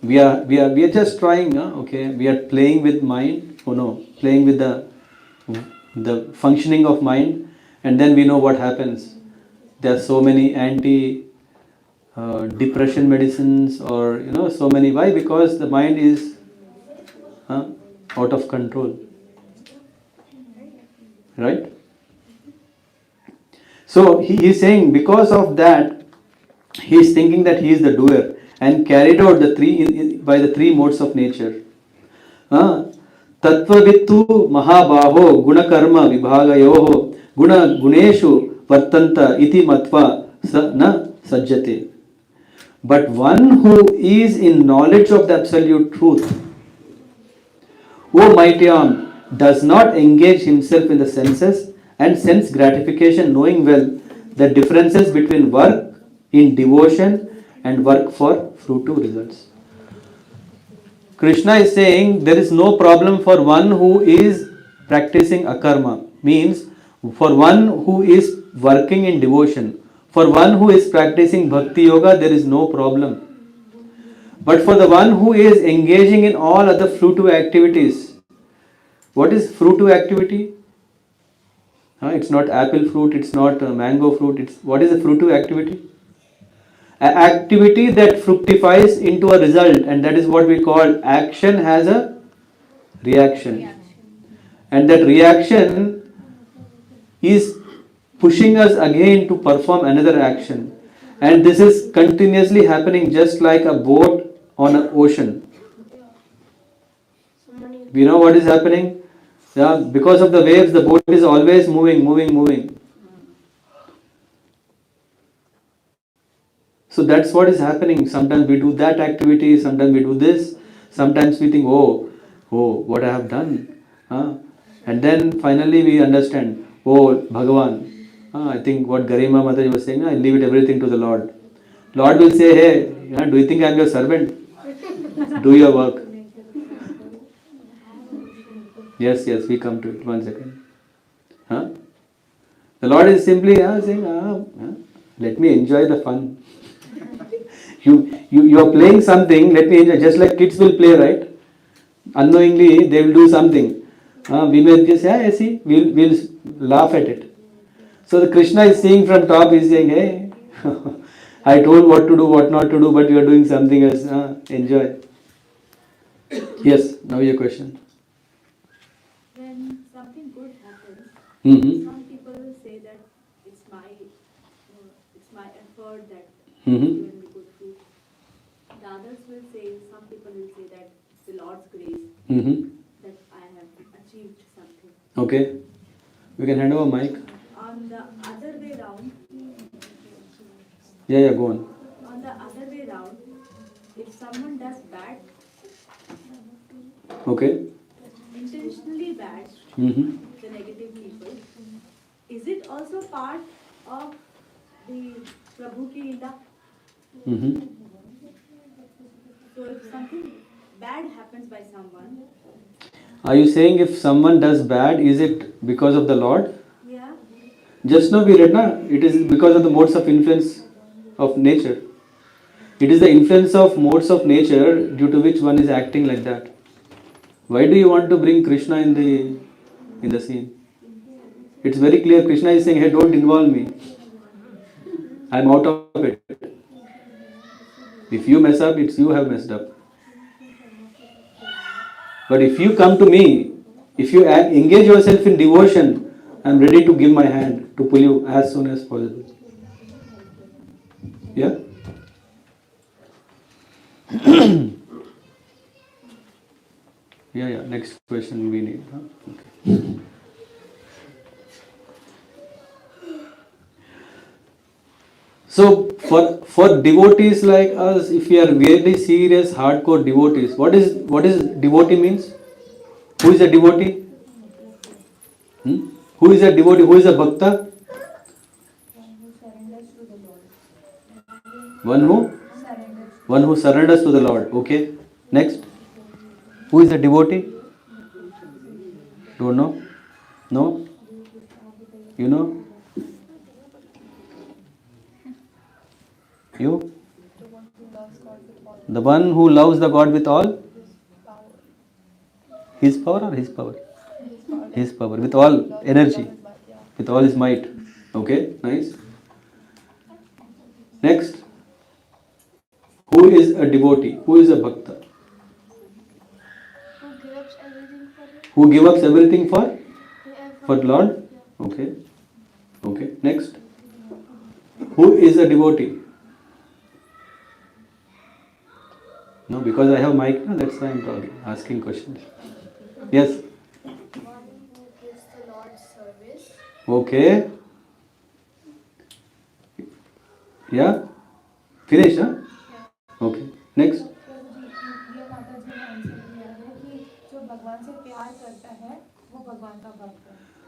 We are just trying, okay? We are playing with mind, playing with the functioning of mind, and then we know what happens. There are so many anti depression medicines, or so many. Why? Because the mind is out of control, right? So he is saying, because of that, he is thinking that he is the doer and carried out by the three modes of nature. Tattvavittu mahabaho gunakarma vibhagayoho guneshu vartanta iti matva na sajjate. But one who is in knowledge of the absolute truth, O mighty arm, does not engage himself in the senses and sense gratification, knowing well the differences between work in devotion and work for fruitive results. Krishna is saying there is no problem for one who is practicing akarma, means for one who is working in devotion, for one who is practicing bhakti yoga, there is no problem. But for the one who is engaging in all other fruitive activities, what is fruitive activity? It's not apple fruit, it's not mango fruit. What is a fruitive activity? An activity that fructifies into a result, and that is what we call action has a reaction. And that reaction is pushing us again to perform another action. And this is continuously happening, just like a boat on an ocean. We know what is happening? Because of the waves, the boat is always moving. So that's what is happening. Sometimes we do that activity, sometimes we do this, sometimes we think, oh, what I have done. And then finally we understand, oh, Bhagavan. I think what Garima Mataji was saying, I leave it everything to the Lord. Lord will say, hey, do you think I am your servant? Do your work. Yes, we come to it. 1 second. The Lord is simply saying, let me enjoy the fun. You are playing something, let me enjoy. Just like kids will play, right? Unknowingly, they will do something. We may just say, see, we'll laugh at it. So the Krishna is seeing from top, he is saying, hey, I told what to do, what not to do, but you are doing something else. Enjoy. Yes, now your question. When something good happens, some people will say that it's my effort that given me good fruit. The others will say, some people will say that it's the Lord's grace that I have achieved something. Okay. We can hand over mic. On the other way round. Yeah, go on. On the other way round, if someone does bad, Okay. intentionally bad, the negative people, is it also part of the Prabhu ki Leela? So if something bad happens by someone, Are you saying if someone does bad, is it because of the Lord? yeah, Just now we read, it is because of the modes of influence of nature. It is the influence of modes of nature due to which one is acting like that. Why do you want to bring Krishna in the scene? It's very clear. Krishna is saying, hey, don't involve me. I'm out of it. If you mess up, it's you have messed up. But if you come to me, if you engage yourself in devotion, I'm ready to give my hand to pull you as soon as possible. Yeah? Yeah. Next question we need. Huh? Okay. So for devotees like us, if we are really serious, hardcore devotees, what is devotee means? Who is a devotee? Who is a devotee? Who is a bhakta? One who surrenders to the Lord. Okay. Next. Who is a devotee? Don't know? No? You know? You? The one who loves the God with all? His power or his power? His power. With all energy. With all his might. Okay, nice. Next. Who is a devotee? Who is a bhakta? Who gives everything for it? Who gives everything for Lord? Okay. Okay. Next. Who is a devotee? No, because I have mic, no, that's why I'm talking, asking questions. Yes. One who gives the Lord service. Okay. Yeah. Finish, huh? Okay. Next.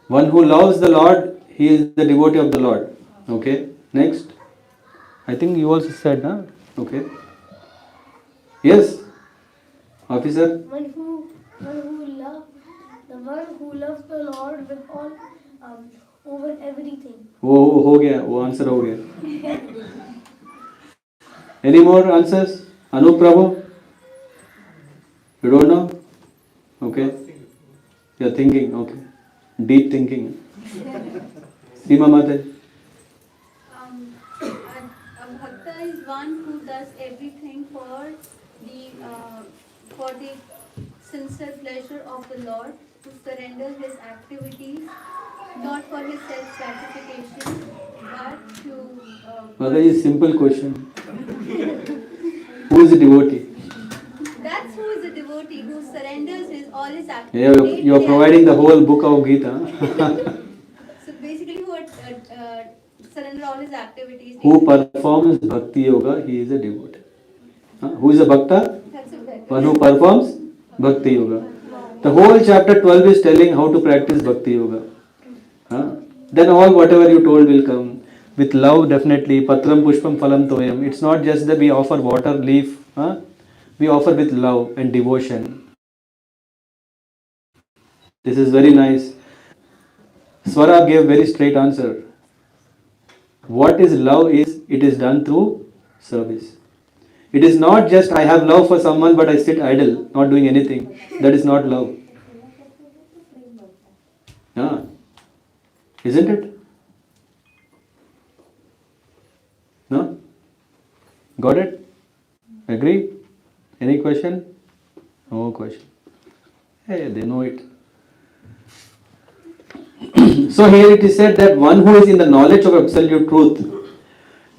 One who loves the Lord, he is the devotee of the Lord. Okay. Next. I think you also said, huh? Okay. Yes. Officer. One who loves the Lord with all over everything. वो हो गया, वो answer हो गया. Any more answers? Anup Prabhu? You don't know? Okay. You're thinking, okay. Deep thinking. Seema Mate. A bhakta is one who does everything for the sincere pleasure of the Lord, to surrender his activities not for his self-gratification, but to. Mataji, simple question. Who is a devotee? That's who is a devotee who surrenders all his Yeah, activities. you are providing the whole book of Gita. So basically, who surrender all his activities. Who performs bhakti yoga, he is a devotee. Who is a bhakta? That's a better. One who performs bhakti yoga. The whole chapter 12 is telling how to practice bhakti yoga. Then all whatever you told will come. With love, definitely. Patram pushpam phalam toyam. It's not just that we offer water, leaf. We offer with love and devotion. This is very nice. Swara gave very straight answer. What is love is, it is done through service. It is not just I have love for someone but I sit idle, not doing anything. That is not love. Isn't it? No? Got it? Agree? Any question? No question. Hey, they know it. So here it is said that one who is in the knowledge of absolute truth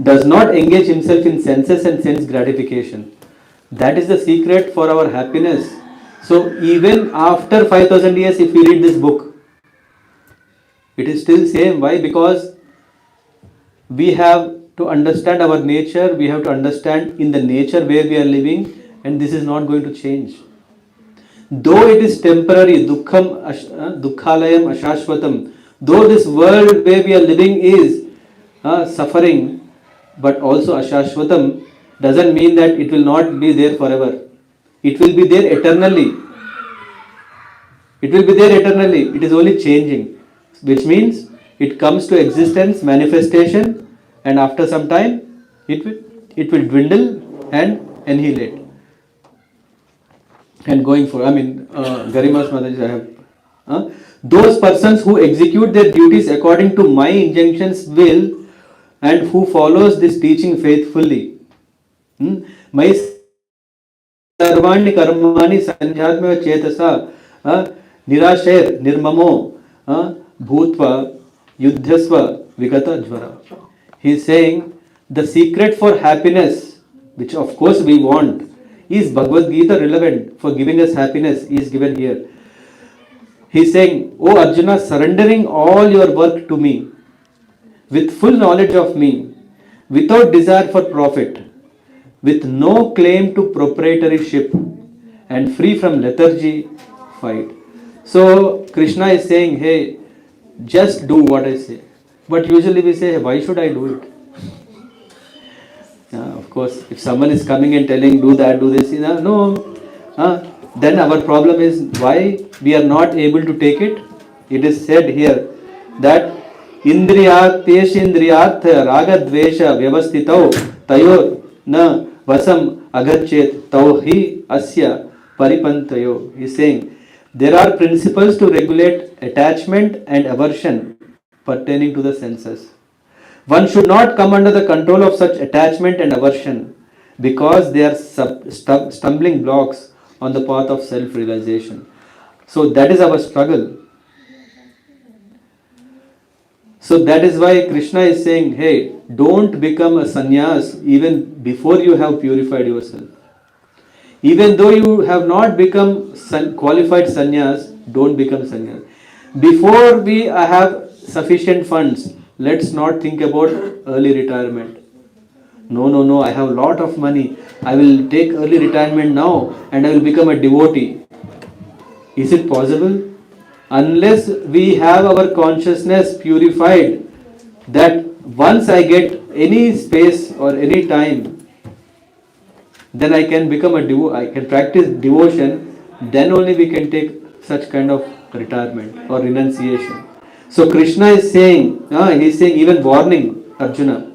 does not engage himself in senses and sense gratification. That is the secret for our happiness. So even after 5000 years, if we read this book, it is still same. Why? Because we have to understand our nature, we have to understand in the nature where we are living, and this is not going to change. Though it is temporary, dukkhalayam ashashvatam, though this world where we are living is suffering, but also ashashvatam, doesn't mean that it will not be there forever. It will be there eternally. It will be there eternally. It is only changing, which means it comes to existence, manifestation, and after some time it will dwindle and annihilate. And going for, Garima's Mataji, I have. Those persons who execute their duties according to my injunctions will, and who follows this teaching faithfully. My सर्वाणि कर्माणि संध्यात्म चेतसा निराशैर निर्ममो भूत्वा युद्धस्व विगत ज्वरा. He is saying the secret for happiness, which of course we want, is Bhagavad Gita relevant for giving us happiness, is given here. He is saying, O Arjuna, surrendering all your work to me, with full knowledge of me, without desire for profit, with no claim to proprietorship, and free from lethargy, fight. So Krishna is saying, hey, just do what I say. But usually we say, why should I do it? Of course, if someone is coming and telling, do that, do this, no. Then our problem is why we are not able to take it. It is said here that Indriyat Indriyat Raga Dvesha Vyavastitau Tayor Na Vasam Agachet Tauhi Asya Paripantayo. He is saying there are principles to regulate attachment and aversion pertaining to the senses. One should not come under the control of such attachment and aversion because they are stumbling blocks on the path of self-realization. So that is our struggle. So that is why Krishna is saying, hey, don't become a sannyas even before you have purified yourself. Even though you have not become qualified sannyas, don't become sannyas. Before we have sufficient funds, let's not think about early retirement. No, I have a lot of money. I will take early retirement now and I will become a devotee. Is it possible? Unless we have our consciousness purified, that once I get any space or any time, then I can become I can practice devotion, then only we can take such kind of retirement or renunciation. So Krishna is saying, he is saying, even warning Arjuna,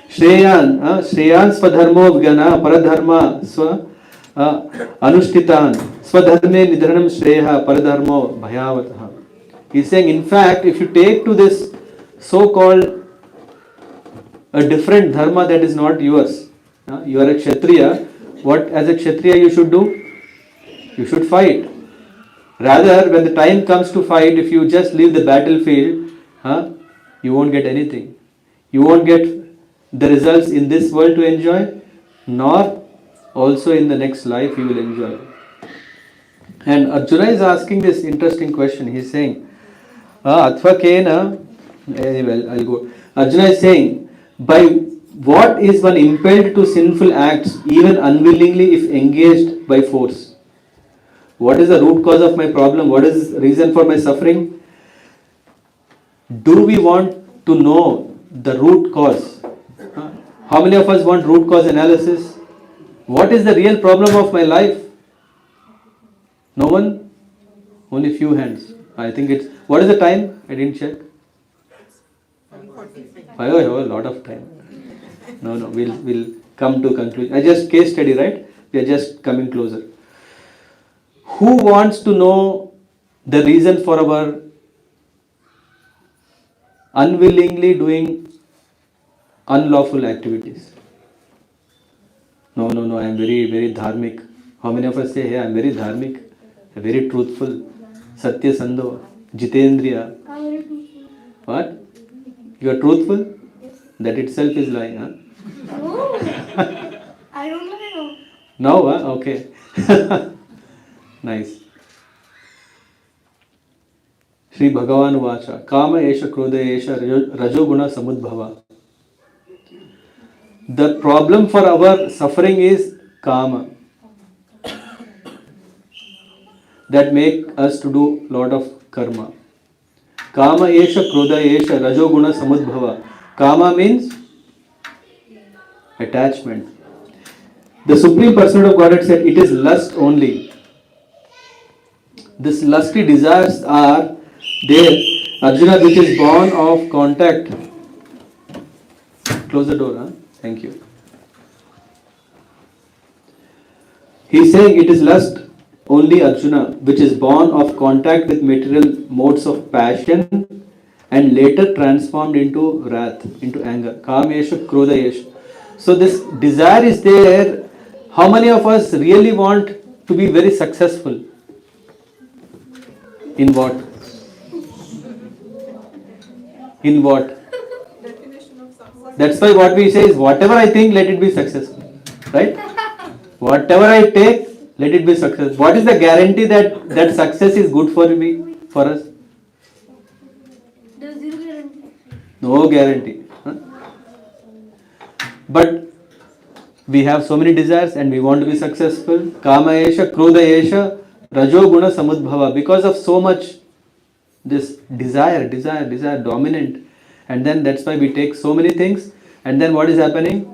Shreyan swadharmo vigana paradharma swa anushtitan swadharme nidhanam shreya paradharmo bhayavataha. He is saying, in fact, if you take to this so-called a different dharma that is not yours, you are a Kshatriya, what as a Kshatriya you should do? You should fight. Rather, when the time comes to fight, if you just leave the battlefield, you won't get anything. You won't get the results in this world to enjoy, nor also in the next life you will enjoy. And Arjuna is asking this interesting question. He is saying, Athvakena, well, I'll go. Arjuna is saying, by what is one impelled to sinful acts, even unwillingly if engaged by force? What is the root cause of my problem? What is the reason for my suffering? Do we want to know the root cause? How many of us want root cause analysis? What is the real problem of my life? No one? Only few hands. I think it's... What is the time? I didn't check. 5:45. I have a lot of time. No, we'll come to conclusion. I just case study, right? We are just coming closer. Who wants to know the reason for our unwillingly doing unlawful activities? No, I am very, very dharmic. How many of us say, hey, I am very dharmic, very truthful, Satya Sandho, Jitendriya? What? You are truthful? That itself is lying, huh? No, I don't know. No, okay. Nice. Sri Bhagavan Vacha, Kama Esha Krodha Esha Rajoguna Samudbhava. The problem for our suffering is Kama. That make us to do lot of karma. Kama Esha Krodha Esha Rajoguna Samudbhava. Kama means attachment. The Supreme Personality of Godhead said it is lust only. These lusty desires are there. Arjuna, which is born of contact. Close the door, huh? Thank you. He is saying it is lust only Arjuna, which is born of contact with material modes of passion and later transformed into wrath, into anger. Kamesha, Krodayesha. So this desire is there. How many of us really want to be very successful? In what? In what? Definition of success. That's why what we say is whatever I think, let it be successful. Right? Whatever I take, let it be success. What is the guarantee that that success is good for me, for us? There's zero guarantee. No guarantee. Huh? But we have so many desires and we want to be successful. Kama esha, krodha esha, rajo guna samudbhava. Because of so much this desire dominant. And then that's why we take so many things. And then what is happening?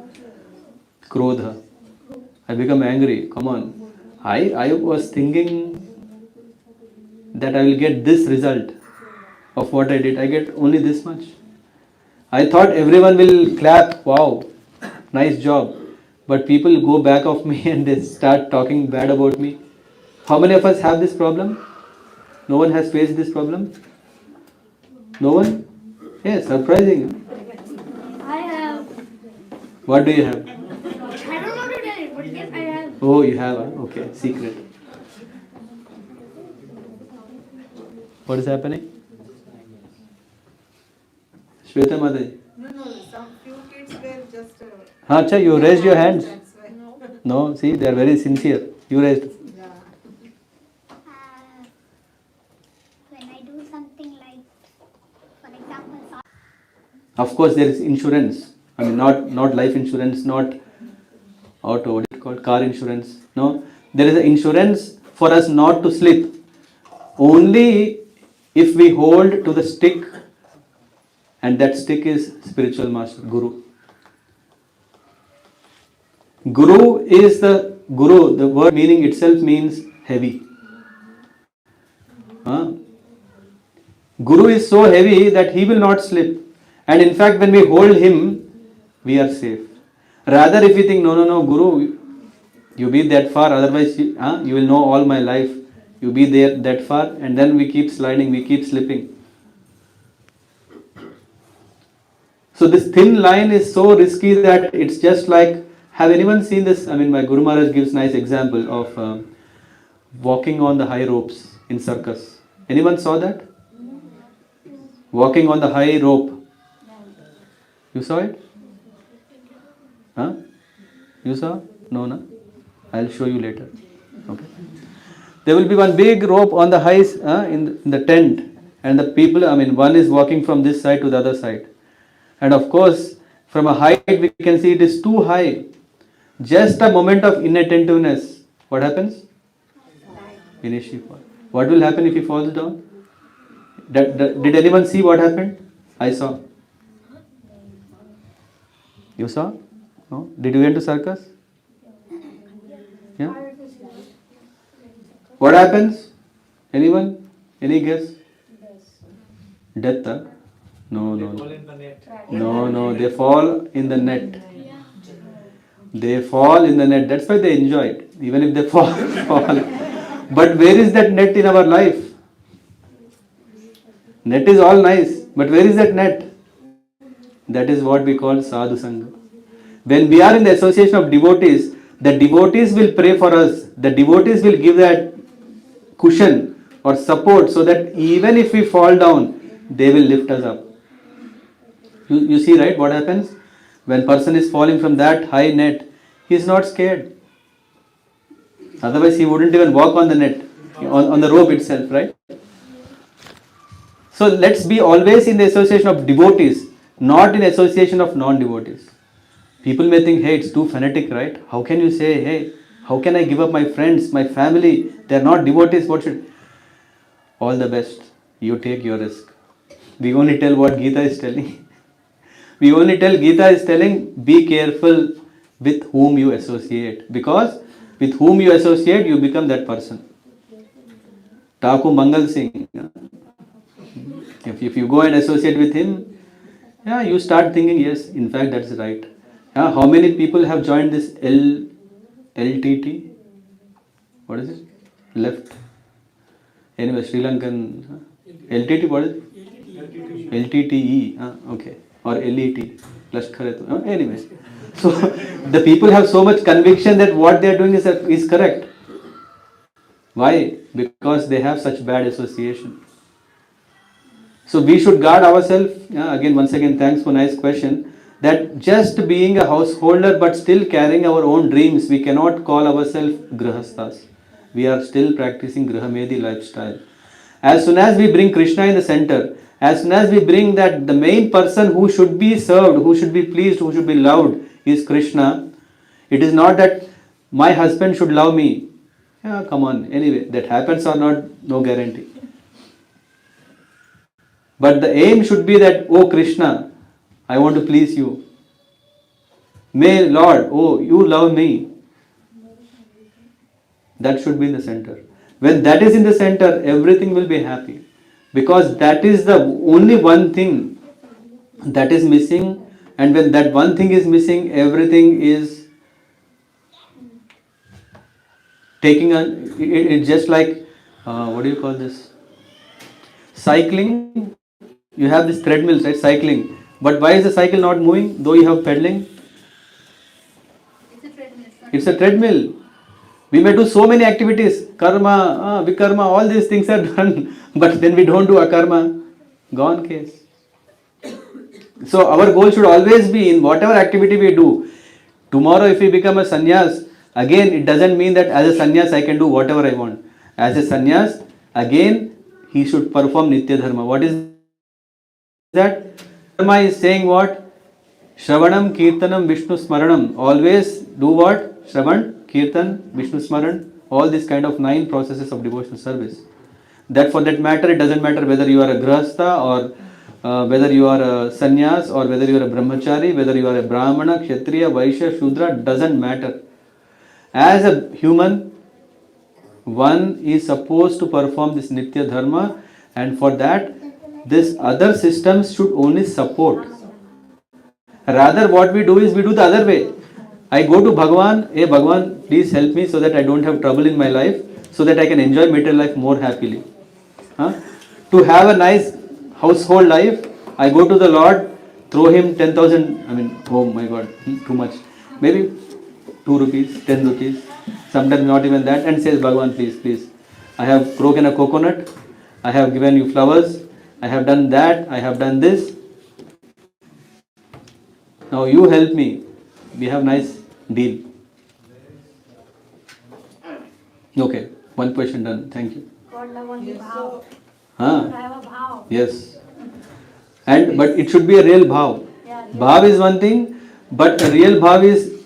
Krodha. I become angry. Come on. I was thinking that I will get this result of what I did. I get only this much. I thought everyone will clap. Wow, nice job. But people go back of me and they start talking bad about me. How many of us have this problem? No one has faced this problem? No one? Yes, surprising. I have. What do you have? I don't know to tell it, but yes, I have. Oh, you have. Okay, secret. What is happening? Shweta Mataji. No, some few kids were just. Acha, you raised your hands. That's why. No, see, they are very sincere. You raised. Yeah. When I do something like, for example, Of course, there is insurance. I mean, not life insurance, not auto, what is it called? Car insurance. No, there is an insurance for us not to slip. Only if we hold to the stick, and that stick is spiritual master, Guru. Guru is the Guru. The word meaning itself means heavy. Huh? Guru is so heavy that he will not slip. And in fact, when we hold him, we are safe. Rather, if we think, no, Guru, you be that far, otherwise you will know all my life. You be there that far, and then we keep sliding, we keep slipping. So this thin line is so risky that it's just like, have anyone seen this? I mean, my Guru Maharaj gives nice example of walking on the high ropes in circus. Anyone saw that? Walking on the high rope. You saw it? Huh? You saw? No, no? I'll show you later. Okay. There will be one big rope on the high in the tent, and the people, I mean, one is walking from this side to the other side. And of course, from a height we can see it is too high. Just a moment of inattentiveness. What happens? Finish he fall. What will happen if he falls down? Did anyone see what happened? I saw. You saw? No? Did you went to circus? Yeah? What happens? Anyone? Any guess? Death? Huh? No. No, they fall in the net. They fall in the net. That's why they enjoy it. Even if they fall. But where is that net in our life? Net is all nice. But where is that net? That is what we call sadhu sangha. When we are in the association of devotees, the devotees will pray for us. The devotees will give that cushion or support so that even if we fall down, they will lift us up. You see, right, what happens? When person is falling from that high net, he is not scared. Otherwise, he wouldn't even walk on the net, on the rope itself, right? So let's be always in the association of devotees, not in association of non-devotees. People may think, hey, it's too fanatic, right? How can you say, hey, how can I give up my friends, my family? They are not devotees. What should? All the best. You take your risk. We only tell what Gita is telling. We only tell Gita is telling, be careful with whom you associate. Because with whom you associate, you become that person. Thakur Mangal Singh. If you go and associate with him, you start thinking, yes, in fact, that's right. How many people have joined this LTT? What is it? left. Anyway, Sri Lankan LTT, what is it? LTTE, okay, or LET, Lashkar. Anyway, so the people have so much conviction that what they are doing is correct. Why? Because they have such bad association. So we should guard ourselves. Once again, thanks for nice question. That just being a householder but still carrying our own dreams, we cannot call ourselves grahasthas. We are still practicing grahamedi lifestyle. As soon as we bring Krishna in the center, as soon as we bring that the main person who should be served, who should be pleased, who should be loved is Krishna, it is not that my husband should love me. Yeah, come on. Anyway, that happens or not, no guarantee. But the aim should be that, oh Krishna, I want to please you. May Lord, oh, you love me. That should be in the center. When that is in the center, everything will be happy. Because that is the only one thing that is missing. And when that one thing is missing, everything is taking on, it's just like, what do you call this? Cycling. You have this treadmills, right? Cycling. But why is the cycle not moving, though you have pedaling? It's a treadmill. We may do so many activities, karma, vikarma, all these things are done, but then we don't do akarma. Gone case. So our goal should always be in whatever activity we do. Tomorrow if we become a sannyas, again it doesn't mean that as a sannyas I can do whatever I want. As a sannyas, again he should perform nitya dharma. What is that? Dharma is saying what? Shravanam, Keerthanam, Vishnu Smaranam. Always do what? Shravan, Keerthan, Vishnu Smaran. All these kind of 9 processes of devotional service. That for that matter, it doesn't matter whether you are a grahastha or whether you are a sannyas or whether you are a brahmachari, whether you are a brahmana, kshatriya, vaishya, shudra, doesn't matter. As a human, one is supposed to perform this nitya dharma, and for that, this other systems should only support. Rather, what we do is we do the other way. I go to Bhagavan, hey Bhagavan, please help me so that I don't have trouble in my life, so that I can enjoy material life more happily. To have a nice household life, I go to the Lord, throw him 10,000, oh my God, too much. Maybe 2 rupees, 10 rupees, sometimes not even that, and says, Bhagavan, please, please. I have broken a coconut, I have given you flowers, I have done that, I have done this. Now you help me. We have nice deal. Okay, one question done. Thank you. God love only bhav. Huh? I have a bhav. Yes. But it should be a real bhav. Yeah, real Bhav is one thing, but a real bhav is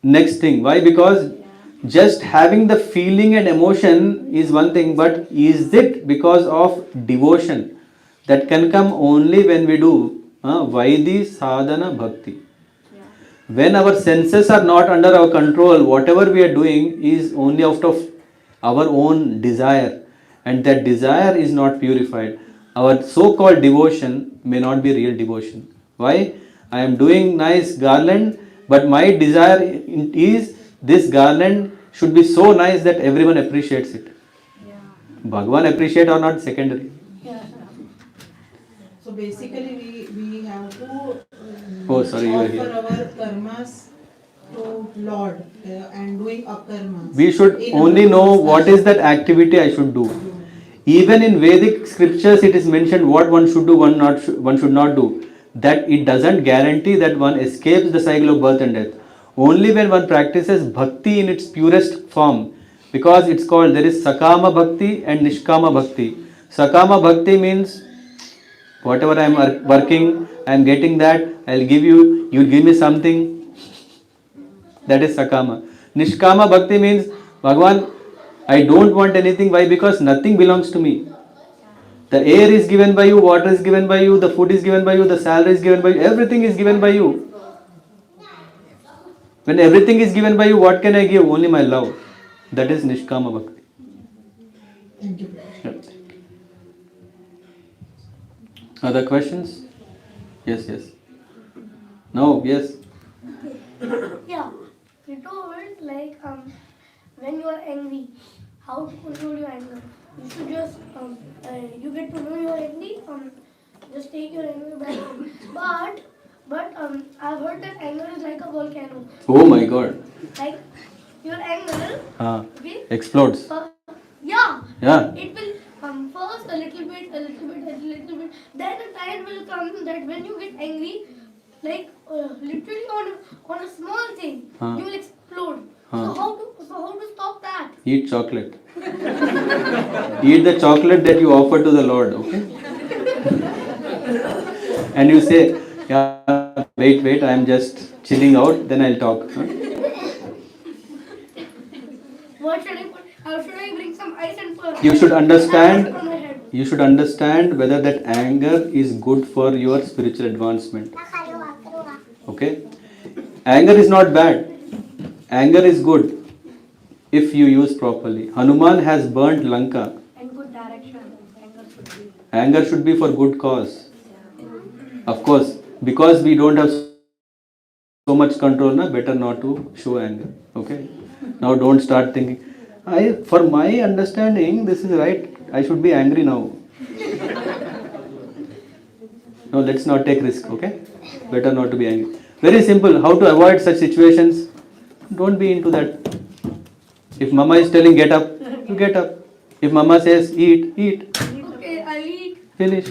next thing. Why? Because just having the feeling and emotion is one thing, but is it because of devotion? That can come only when we do Vaidhi Sadhana Bhakti. When our senses are not under our control, whatever we are doing is only out of our own desire, and that desire is not purified. Our so-called devotion may not be real devotion. Why? I am doing nice garland, but my desire is this garland should be so nice that everyone appreciates it. Bhagavan appreciate or not, secondary. So basically we have to Oh, sorry, you are offer here. our karmas to Lord and doing akarmas. We should In only our know what is discussion. that activity I should do. Even in Vedic scriptures, it is mentioned what one should do, one should not do. That it doesn't guarantee that one escapes the cycle of birth and death. Only when one practices bhakti in its purest form, because it's called, there is Sakama Bhakti and Nishkama Bhakti. Sakama Bhakti means whatever I am working, I am getting that, I'll give you, you'll give me something. That is Sakama. Nishkama Bhakti means, Bhagavan, I don't want anything. Why? Because nothing belongs to me. The air is given by you, water is given by you, the food is given by you, the salary is given by you, everything is given by you. When everything is given by you, what can I give? Only my love. That is Nishkama Bhakti. Thank you. Yeah. Other questions? Yes, yes. No, yes. Yeah, you told like when you are angry how to control your anger. You should just you get to know you're angry. Just take your anger back. But I've heard that anger is like a volcano. Oh my God. Like your anger. Okay. Explodes. Yeah. Yeah. It will first a little bit. Then a time will come that when you get angry, like literally on a small thing, you will explode. So how to stop that? Eat chocolate. Eat the chocolate that you offer to the Lord, okay? And you say, yeah, wait, I am just chilling out, then I'll talk. What should I put? Should I bring some ice and put? You should on my head? you should understand whether that anger is good for your spiritual advancement. Okay? Anger is not bad. Anger is good if you use properly. Hanuman has burnt Lanka. And good direction. Anger should be. Anger should be for good cause. Of course, because we don't have so much control, better not to show anger. Okay? Now don't start thinking, for my understanding, this is right. I should be angry now. No, let's not take risk, okay? Better not to be angry. Very simple. How to avoid such situations? Don't be into that. If mama is telling get up, you get up. If mama says eat, eat. Okay, I'll eat. Finish.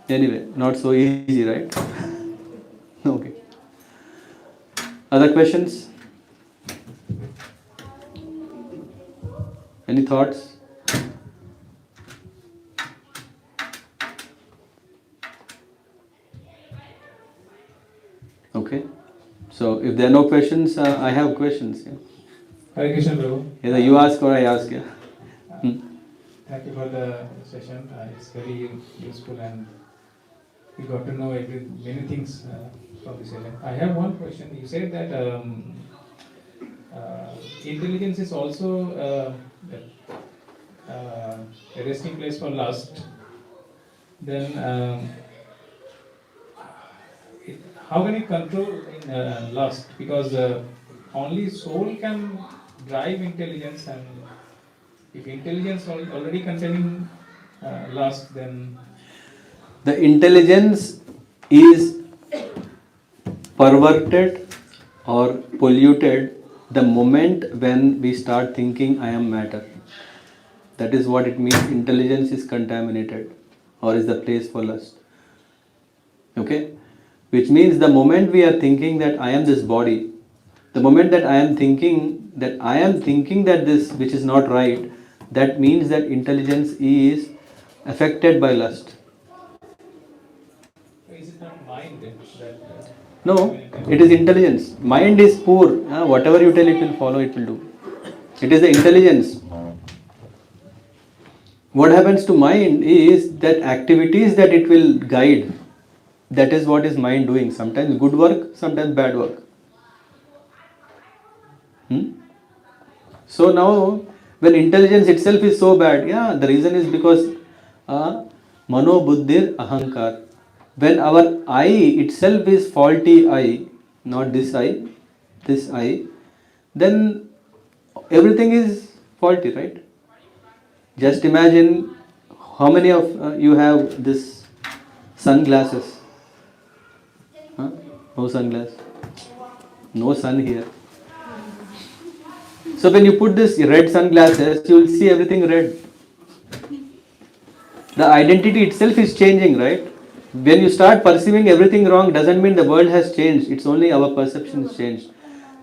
Anyway, not so easy, right? Okay. Other questions? Any thoughts? Okay. So if there are no questions, I have questions. Yeah. Hare Krishna, Prabhu. Either you ask or I ask. Yeah. Thank you for the session. It's very useful and we got to know many things from this session. I have one question. You said that intelligence is also a resting place for lust. Then how can you control lust? Because only soul can drive intelligence, and if intelligence already containing lust, then the intelligence is perverted or polluted the moment when we start thinking I am matter. That is what it means. Intelligence is contaminated or is the place for lust. Okay? Which means the moment we are thinking that I am this body, the moment that I am thinking that this which is not right, that means that intelligence is affected by lust. is it not mind that No, it is intelligence. Mind is poor. Whatever you tell it will follow, it will do. It is the intelligence. What happens to mind is that activities that it will guide, that is what is mind doing. Sometimes good work, sometimes bad work. So now, when intelligence itself is so bad, the reason is because mano buddhir ahankar. When our I itself is faulty I, not this I, then everything is faulty, right? Just imagine how many of you have this sunglasses. No sunglass. No sun here. So when you put this red sunglasses, you will see everything red. The identity itself is changing, right? When you start perceiving everything wrong, doesn't mean the world has changed. It's only our perception has changed.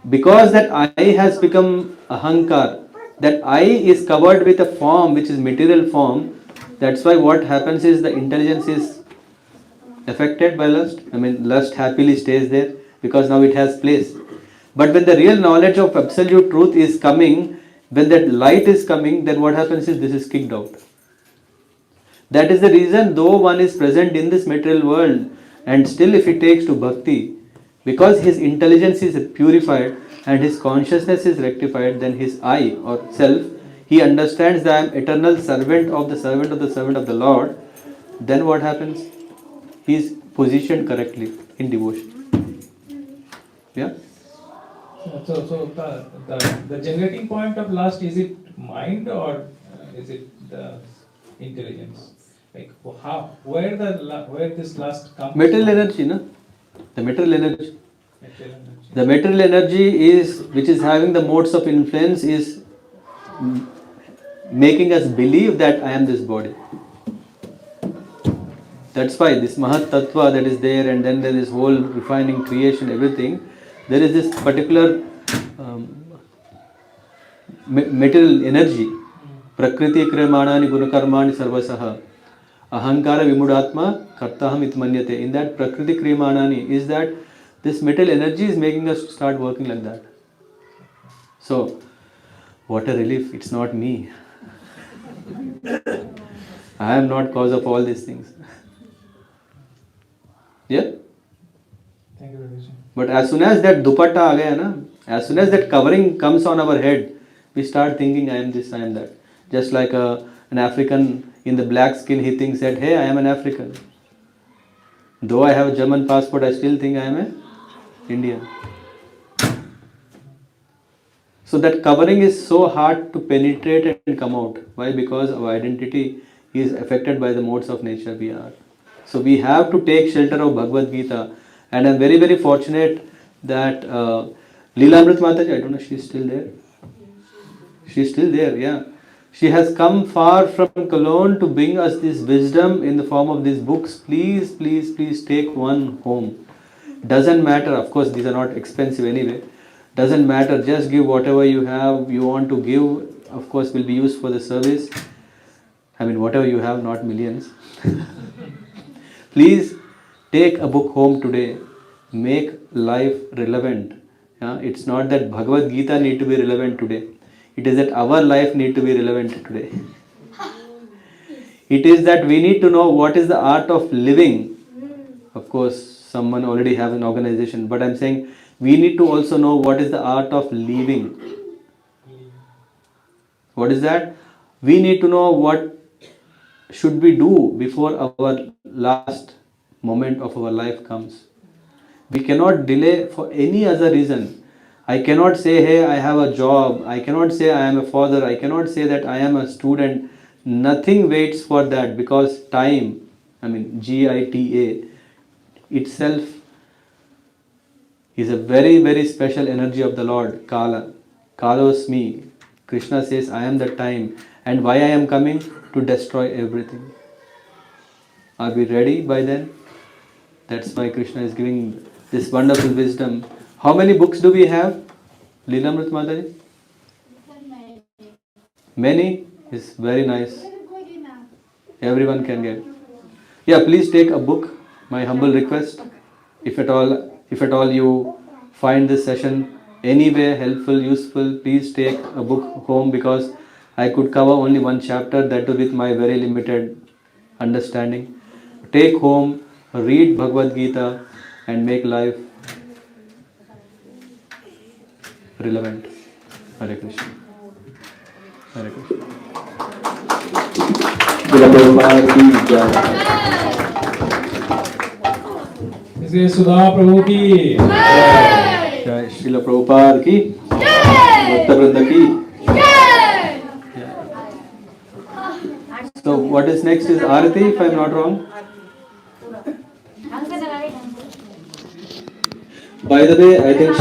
Because that I has become ahankar, that I is covered with a form which is material form, that's why what happens is the intelligence is affected by lust. Lust happily stays there because now it has place. But when the real knowledge of absolute truth is coming, when that light is coming, then what happens is this is kicked out. That is the reason, though one is present in this material world, and still if he takes to bhakti, because his intelligence is purified and his consciousness is rectified, then his I or self, he understands that I am eternal servant of the servant of the servant of the Lord. Then what happens? He is positioned correctly in devotion. Yeah? The generating point of lust, is it mind or is it the intelligence? Like where this lust comes Material from? energy, no? The material energy. Material energy. The material energy is, which is having the modes of influence, is making us believe that I am this body. That's why this Mahat Tattva that is there, and then there is whole refining creation, everything. There is this particular material energy. Prakriti kriyamanani gunakarmani sarvasaha. Ahankara vimudatma kartaham itmanyate. In that Prakriti kriyamanani is that this material energy is making us start working like that. So, what a relief, it's not me. I am not cause of all these things. Yeah? Thank you, Prabhuji. But as soon as that dupatta aa gaya na, as soon as that covering comes on our head, we start thinking I am this, I am that. Just like an African in the black skin, he thinks that, hey, I am an African. Though I have a German passport, I still think I am an Indian. So that covering is so hard to penetrate and come out. Why? Because our identity is affected by the modes of nature we are. So we have to take shelter of Bhagavad Gita. And I'm very, very fortunate that Leela Amrit Mataji, I don't know if she's still there. She's still there, yeah. She has come far from Cologne to bring us this wisdom in the form of these books. Please, please, please take one home. Doesn't matter, of course, these are not expensive anyway. Doesn't matter, just give whatever you have, you want to give, of course, will be used for the service. I mean, whatever you have, not millions. Please take a book home today. Make life relevant. It's not that Bhagavad Gita need to be relevant today. It is that our life need to be relevant today. It is that we need to know what is the art of living. Of course, someone already has an organization, but I'm saying we need to also know what is the art of living. What is that? We need to know what should we do before our last moment of our life comes. We cannot delay for any other reason. I cannot say, hey, I have a job. I cannot say I am a father. I cannot say that I am a student. Nothing waits for that, because time, I mean GITA itself is a very, very special energy of the Lord, Kala. Kalosmi. Krishna says, I am the time. And why I am coming? To destroy everything. Are we ready by then? That's why Krishna is giving this wonderful wisdom. How many books do we have? Leelamrit Mataji? Many? Is very nice. Everyone can get. Yeah, please take a book. My humble request. If at all you find this session anyway helpful, useful, please take a book home, because I could cover only one chapter, that too with my very limited understanding. Take home, read Bhagavad Gita, and make life relevant. Hare Krishna. Hare Krishna. H.G Sudama Prabhu ki Jai Srila Prabhupada ki Bhakta Vrinda ki. So what is next is Arati, if I am not wrong. By the way, I think